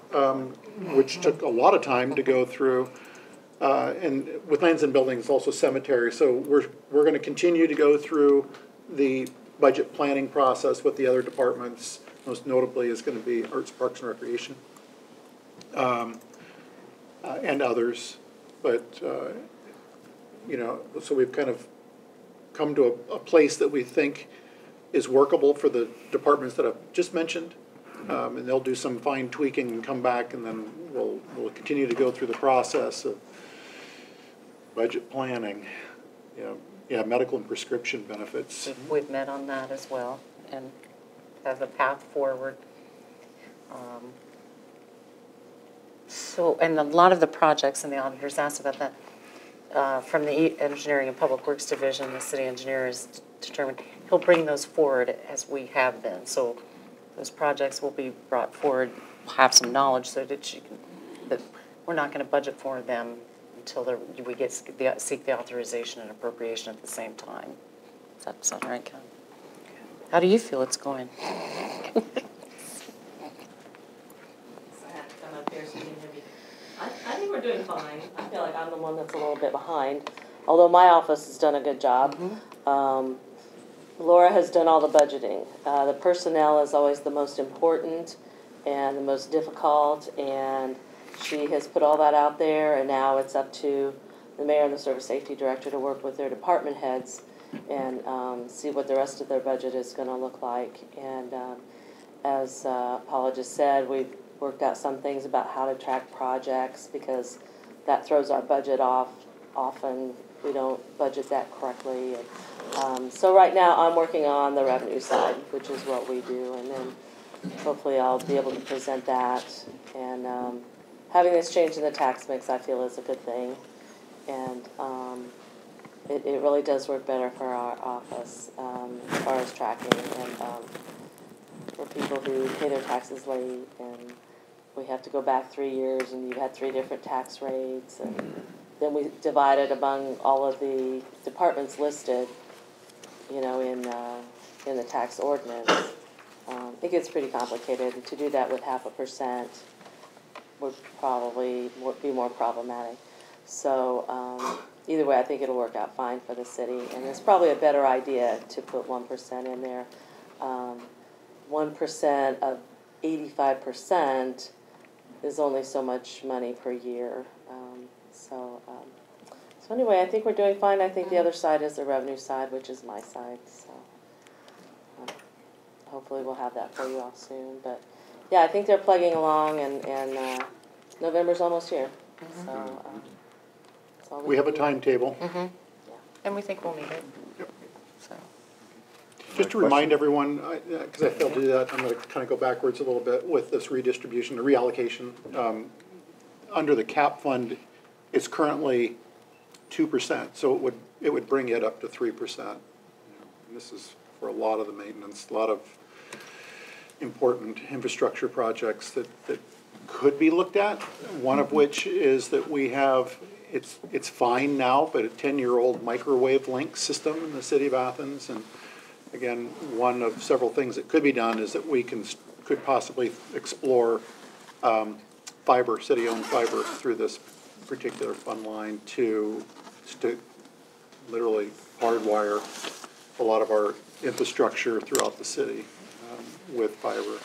which took a lot of time to go through, and with lands and buildings, also cemetery. So we're going to continue to go through the budget planning process with the other departments. Most notably is going to be Arts, Parks, and Recreation, and others. But, you know, so we've kind of come to a place that we think is workable for the departments that I've just mentioned. And they'll do some fine tweaking and come back, and then we'll continue to go through the process of budget planning, medical and prescription benefits. We've met on that as well and have a path forward. So, and a lot of the projects, and the auditors asked about that, from the Engineering and Public Works Division, the city engineer is determined, he'll bring those forward as we have been. So those projects will be brought forward, have some knowledge so that that we're not going to budget for them until we seek the authorization and appropriation at the same time. Does that sound right, Ken? How do you feel it's going? think we're doing fine. I feel like I'm the one that's a little bit behind, although my office has done a good job. Laura has done all the budgeting. The personnel is always the most important and the most difficult, and she has put all that out there, and now it's up to the mayor and the service safety director to work with their department heads and see what the rest of their budget is going to look like. And as Paula just said, we've worked out some things about how to track projects, because that throws our budget off. Often we don't budget that correctly. And, so right now I'm working on the revenue side, which is what we do, and then hopefully I'll be able to present that. And having this change in the tax mix, I feel, is a good thing. And it really does work better for our office as far as tracking, and for people who pay their taxes late, and we have to go back 3 years, and you've had 3 different tax rates, and then we divide it among all of the departments listed, you know, in the tax ordinance. It gets pretty complicated, and to do that with 0.5% would probably be more problematic. So either way, I think it'll work out fine for the city, and it's probably a better idea to put 1% in there. 1% of 85% is only so much money per year. So anyway, I think we're doing fine. I think the other side is the revenue side, which is my side. So hopefully we'll have that for you all soon. But yeah, I think they're plugging along, and November's almost here. So that's all We have a timetable. Yeah. And we think we'll need it. So. Just to remind everyone, because I failed to do that, I'm going to kind of go backwards a little bit with this redistribution, the reallocation. Under the CAP fund, it's currently 2%, so it would bring it up to 3%. And this is for a lot of the maintenance, a lot of important infrastructure projects that could be looked at. One of which is that we have, it's fine now, but a 10-year-old microwave link system in the city of Athens. And again, one of several things that could be done is that we could possibly explore fiber, city-owned fiber, through this particular fund line to literally hardwire a lot of our infrastructure throughout the city with fiber.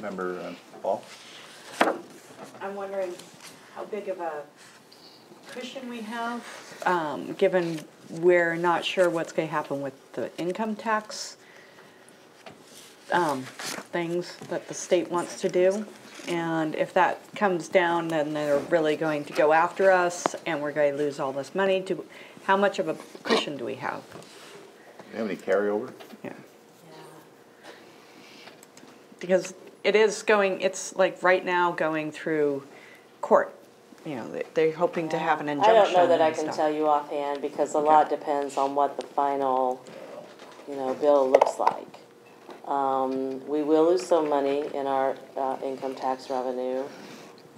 Member Paul? I'm wondering how big of a cushion we have, given we're not sure what's going to happen with the income tax things that the state wants to do. And if that comes down, then they're really going to go after us, and we're going to lose all this money. How much of a cushion do we have? Do you have any carryover? Yeah. Because it's like right now going through court. You know, they're hoping to have an injunction. I don't know that I and can stuff. tell you offhand, because a lot depends on what the final, bill looks like. We will lose some money in our income tax revenue.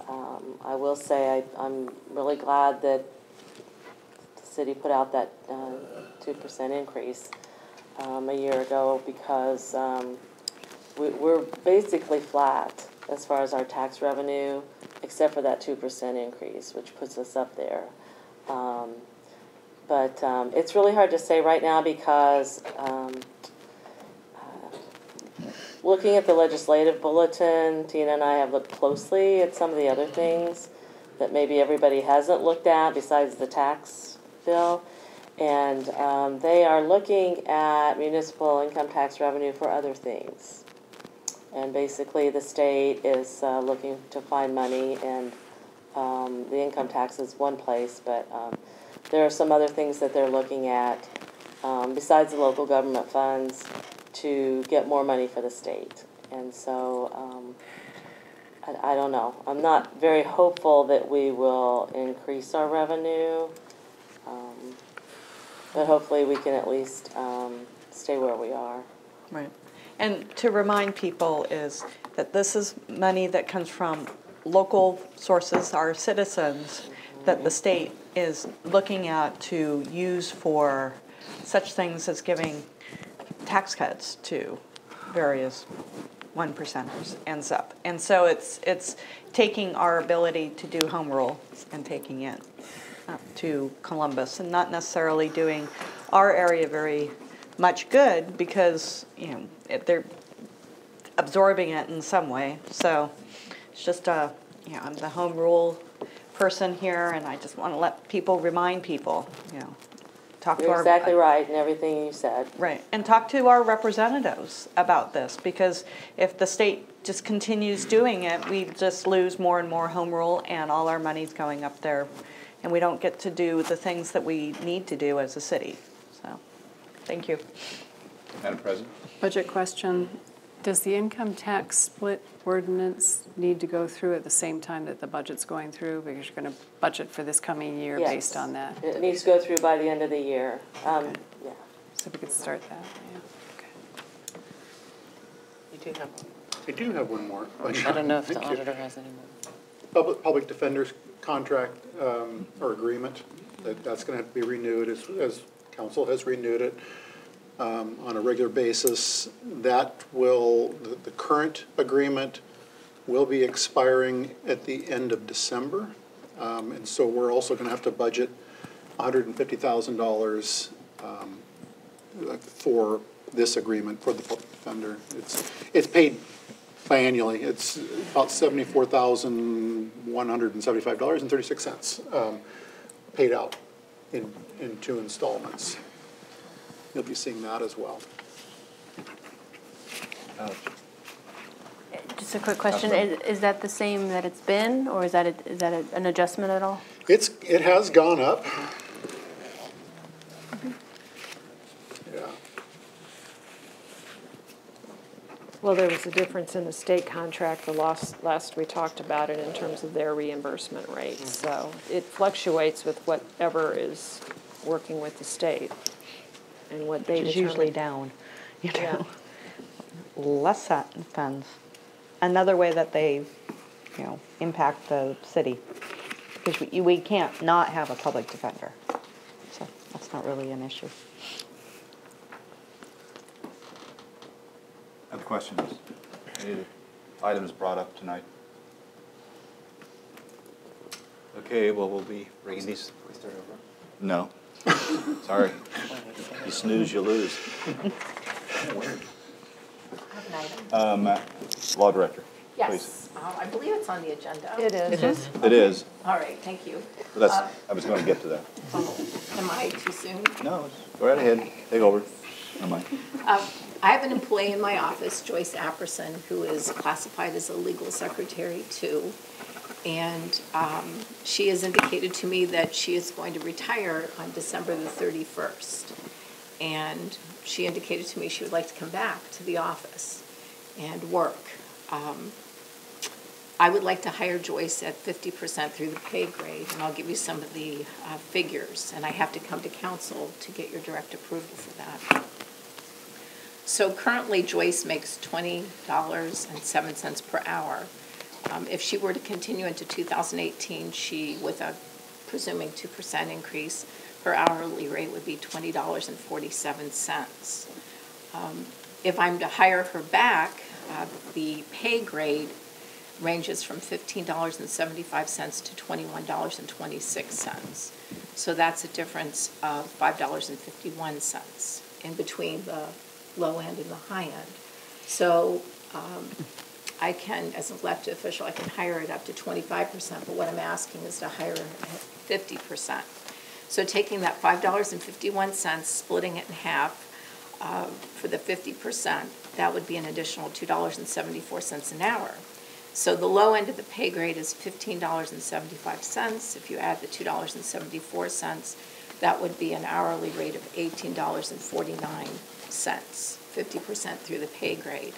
I will say I'm really glad that the city put out that 2% increase a year ago, because we're basically flat as far as our tax revenue, except for that 2% increase, which puts us up there. But it's really hard to say right now, because looking at the legislative bulletin, Tina and I have looked closely at some of the other things that maybe everybody hasn't looked at besides the tax bill. And they are looking at municipal income tax revenue for other things. And basically the state is looking to find money, and the income tax is one place, but there are some other things that they're looking at besides the local government funds to get more money for the state. And so I don't know. I'm not very hopeful that we will increase our revenue, but hopefully we can at least stay where we are. Right. And to remind people is that this is money that comes from local sources, our citizens, that the state is looking at to use for such things as giving tax cuts to various 1%ers ends up. And so it's taking our ability to do home rule and taking it up to Columbus and not necessarily doing our area very much good because, they're absorbing it in some way. So it's just I'm the home rule person here, and I just want to let people remind people, talk to You're our exactly right in everything you said. right, and talk to our representatives about this, because if the state just continues doing it, we just lose more and more home rule, and all our money's going up there, and we don't get to do the things that we need to do as a city. So, thank you. Madam President? Budget question. Does the income tax split ordinance need to go through at the same time that the budget's going through? Because you're going to budget for this coming year Yes. based on that. It needs to go through by the end of the year. Yeah. So we could start that, yeah. Okay. You do have, I do have one more. I don't know if the Thank you. auditor has any more. Public defender's contract or agreement, that's going to have to be renewed as council has renewed it on a regular basis. That will, the current agreement will be expiring at the end of December. And so we're also going to have to budget $150,000 for this agreement for the public defender. It's paid biannually. It's about $74,175.36 paid out in 2 installments. You'll be seeing that as well. Just a quick question, is that the same that it's been, or is that an adjustment at all? It has gone up. Yeah. Well, there was a difference in the state contract, the last we talked about it in terms of their reimbursement rates. So it fluctuates with whatever is working with the state and what they Which is determine. usually down, Yeah. Less funds. Another way that they, impact the city, because we can't not have a public defender. So that's not really an issue. Other questions? Any items brought up tonight? Okay, well, we'll be bringing these. No. Sorry. You snooze, you lose. Law Director, please. Yes, I believe it's on the agenda. It is. It is. It is. All right, thank you. But I was going to get to that. Am I too soon? No, go right ahead. Take over. Never mind. I have an employee in my office, Joyce Apperson, who is classified as a legal secretary too. And she has indicated to me that she is going to retire on December the 31st. And she indicated to me she would like to come back to the office and work. I would like to hire Joyce at 50% through the pay grade, and I'll give you some of the figures, and I have to come to council to get your direct approval for that. So currently Joyce makes $20.07 per hour. If she were to continue into 2018, she, with a presuming 2% increase, her hourly rate would be $20.47. If I'm to hire her back, the pay grade ranges from $15.75 to $21.26. So that's a difference of $5.51 in between the low end and the high end. So I can, as an elected official, I can hire it up to 25%, but what I'm asking is to hire it at 50%. So taking that $5.51, splitting it in half for the 50%, that would be an additional $2.74 an hour. So the low end of the pay grade is $15.75. If you add the $2.74, that would be an hourly rate of $18.49, 50% through the pay grade.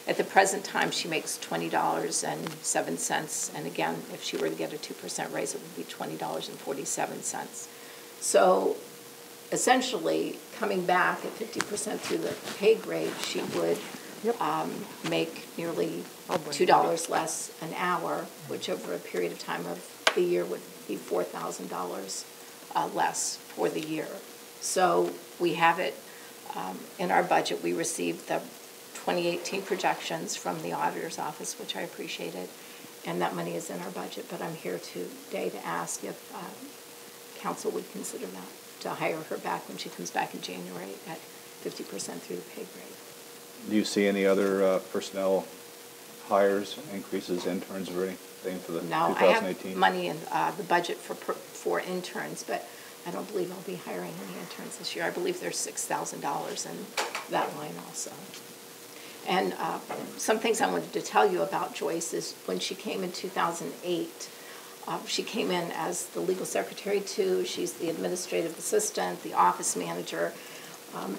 At the present time, she makes $20.07, and again, if she were to get a 2% raise, it would be $20.47. So essentially, coming back at 50% through the pay grade, she would make nearly $2 less an hour, which over a period of time of the year would be $4,000 less for the year. So we have it in our budget. We received the 2018 projections from the auditor's office, which I appreciated, and that money is in our budget, but I'm here today to ask if council would consider that, to hire her back when she comes back in January at 50% through the pay grade. Do you see any other personnel hires, increases, interns, or anything for the 2018? No, I have money in the budget for interns, but I don't believe I'll be hiring any interns this year. I believe there's $6,000 in that line also. And some things I wanted to tell you about Joyce is when she came in 2008, she came in as the legal secretary too. She's the administrative assistant, the office manager,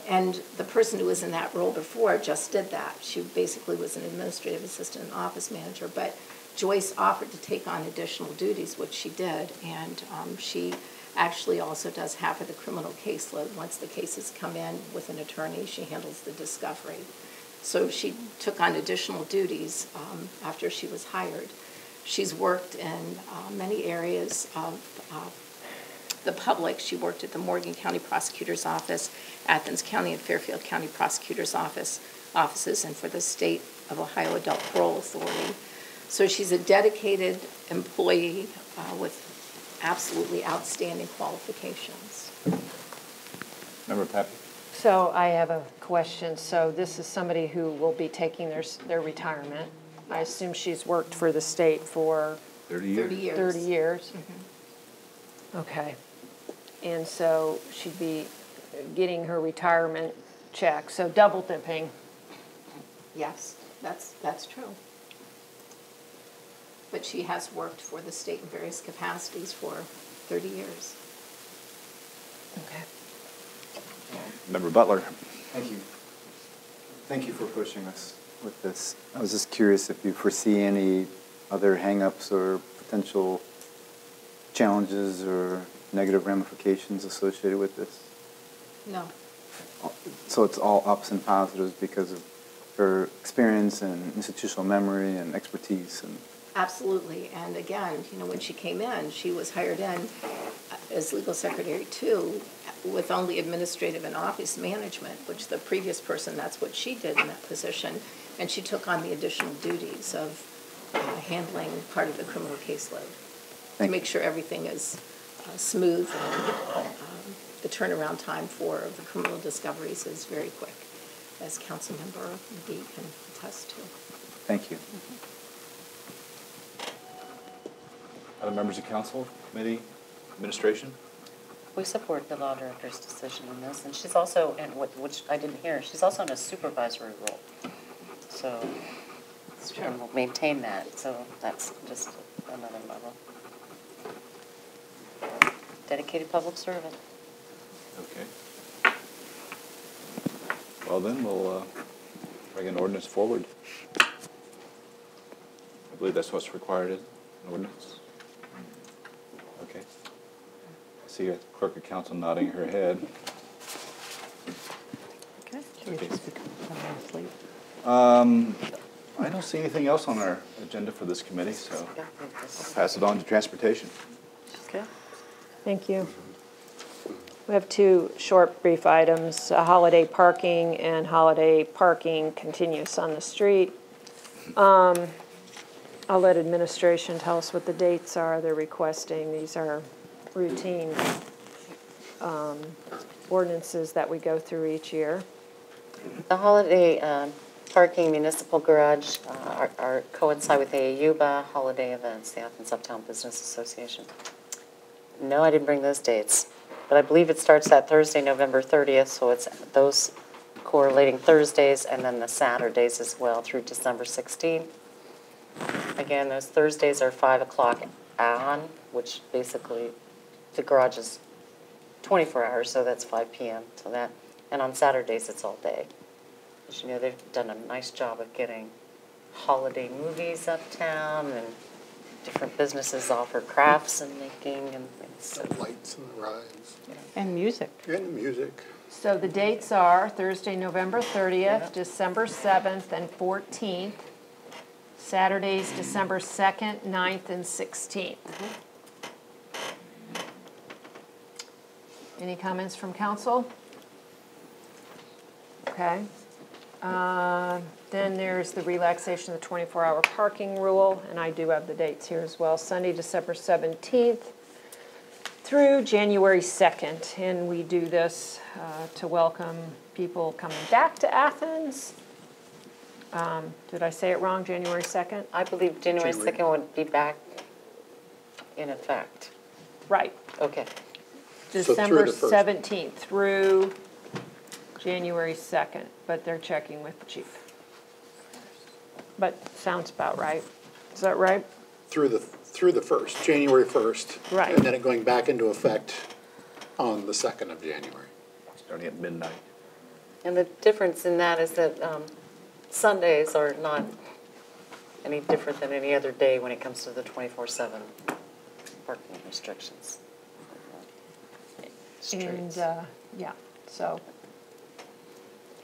and the person who was in that role before just did that. She basically was an administrative assistant and office manager, but Joyce offered to take on additional duties, which she did, and she actually also does half of the criminal caseload. Once the cases come in with an attorney, she handles the discovery. So she took on additional duties after she was hired. She's worked in many areas of the public. She worked at the Morgan County Prosecutor's Office, Athens County and Fairfield County Prosecutor's offices, and for the State of Ohio Adult Parole Authority. So she's a dedicated employee with absolutely outstanding qualifications. Member Pappy? So I have a question. So this is somebody who will be taking their retirement. I assume she's worked for the state for 30 years. 30 years. 30 years. Mm-hmm. Okay. And so she'd be getting her retirement check. So double dipping. Yes, that's true. But she has worked for the state in various capacities for 30 years. Okay. Member Butler? Thank you. Thank you for pushing us with this. I was just curious if you foresee any other hang-ups or potential challenges or negative ramifications associated with this. No. So it's all ups and positives because of her experience and institutional memory and expertise. And Absolutely. And again, when she came in, she was hired in as legal secretary too, with only administrative and office management, which the previous person, that's what she did in that position. And she took on the additional duties of handling part of the criminal caseload to make sure everything is smooth and the turnaround time for the criminal discoveries is very quick, as Councilmember McGee can attest to. thank you. Other members of council, committee, administration? We support the law director's decision on this, and she's also, and which I didn't hear, she's also in a supervisory role. So, and we'll maintain that, so that's just another level. Dedicated public servant. Okay. Well then, we'll bring an ordinance forward. I believe that's what's required, an ordinance. Okay. I see a clerk of council nodding her head. Okay. Okay. I don't see anything else on our agenda for this committee, so I'll pass it on to transportation. Okay. Thank you. We have two short, brief items, holiday parking and holiday parking continuous on the street. I'll let administration tell us what the dates are they're requesting. These are routine ordinances that we go through each year. The holiday parking municipal garage are coincide with the AUBA holiday events, the Athens Uptown Business Association. No, I didn't bring those dates, but I believe it starts that Thursday, November 30th, so it's those correlating Thursdays and then the Saturdays as well through December 16th. Again, those Thursdays are 5 o'clock on, which basically the garage is 24 hours, so that's 5 p.m. So that, and on Saturdays it's all day. As you know, they've done a nice job of getting holiday movies uptown, and different businesses offer crafts and making and things. So, Lights and the rides. yeah. And music. And music. So the dates are Thursday, November 30th, December 7th and 14th, Saturdays, December 2nd, 9th, and 16th. Any comments from council? Okay. Then there's the relaxation of the 24-hour parking rule, and I do have the dates here as well. Sunday, December 17th through January 2nd. And we do this to welcome people coming back to Athens. Did I say it wrong, January 2nd? I believe January 2nd would be back in effect. Right. Okay. December the 1st. 17th through January 2nd, but they're checking with the chief. But sounds about right. Is that right? Through the 1st, January 1st. Right. And then it going back into effect on the 2nd of January. Starting at midnight. And the difference in that is that Sundays are not any different than any other day when it comes to the 24/7 parking restrictions. And, yeah, so.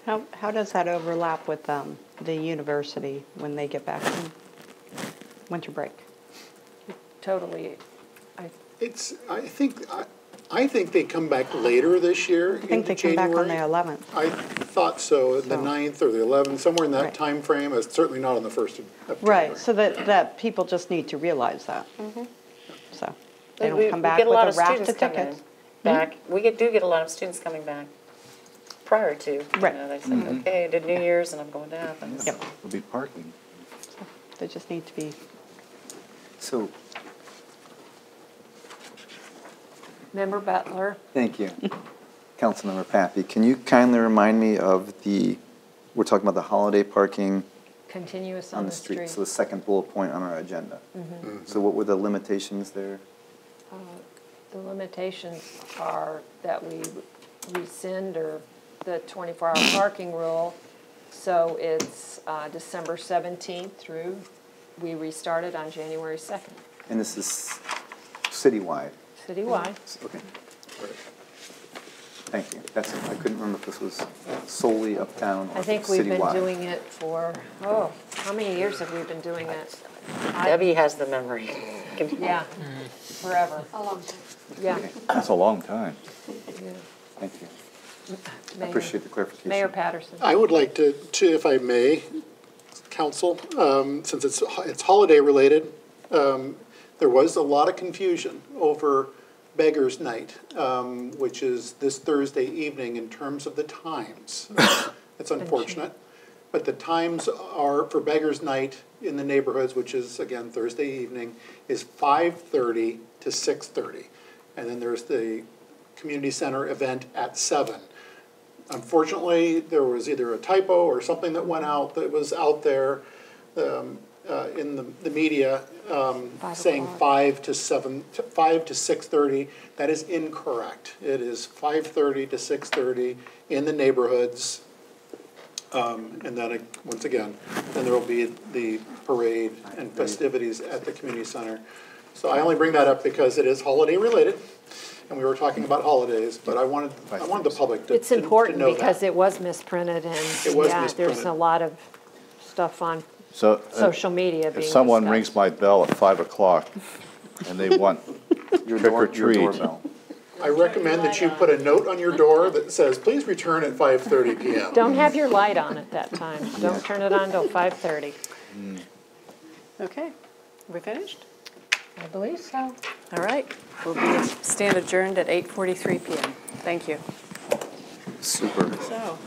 How does that overlap with the university when they get back from winter break? Totally, I think they come back later this year. I think they come back on the 11th. I thought so, the 9th or the 11th, somewhere in that Right. time frame. It's certainly not on the 1st of January. Right, so that people just need to realize that. So they don't come back We get a with lot a of raft students of coming tickets. back. We do get a lot of students coming back prior to. Right. You know, they say, okay, I did New Year's and I'm going to Athens. Yep. Will be parking. They just need to be, So, Member Butler, thank you. Councilmember Pappy, can you kindly remind me of we're talking about the holiday parking continuous on the street, so the second bullet point on our agenda. So what were the limitations there? The limitations are that we rescind or the 24-hour parking rule. So it's December 17th through, we restarted on January 2nd, And this is citywide? citywide. Okay. Thank you. I couldn't remember if this was solely uptown or I think we've been citywide. doing it for, how many years have we been doing it? Debbie has the memory. Yeah, forever. A long time. Yeah. Okay, That's a long time. Yeah. thank you. I Mayor- appreciate the clarification. Mayor Patterson. I would like to, if I may, council, since it's holiday related, there was a lot of confusion over Beggar's Night, which is this Thursday evening in terms of the times. It's unfortunate, but the times are for Beggar's Night in the neighborhoods, which is again Thursday evening, is 5:30 to 6:30, and then there's the community center event at 7. Unfortunately, there was either a typo or something that went out that was out there in the media saying 5 to 6:30. That is incorrect. It is 5:30 to 6:30 in the neighborhoods. And then, once again, then there will be the parade and festivities at the community center. So I only bring that up because it is holiday related, and we were talking about holidays, but I wanted the public to It's to important know because that. it was misprinted and, It was yeah, there's misprinted. a lot of stuff on So social media being if someone discussed. rings my bell at 5 o'clock and they want Your trick or treat, doorbell. I recommend that you put a note on your door that says, please return at 5:30 PM. Don't have your light on at that time. Don't turn it on till 5:30. Okay, we finished? I believe so. All right, we'll stand adjourned at 8:43 PM. Thank you. Super. So.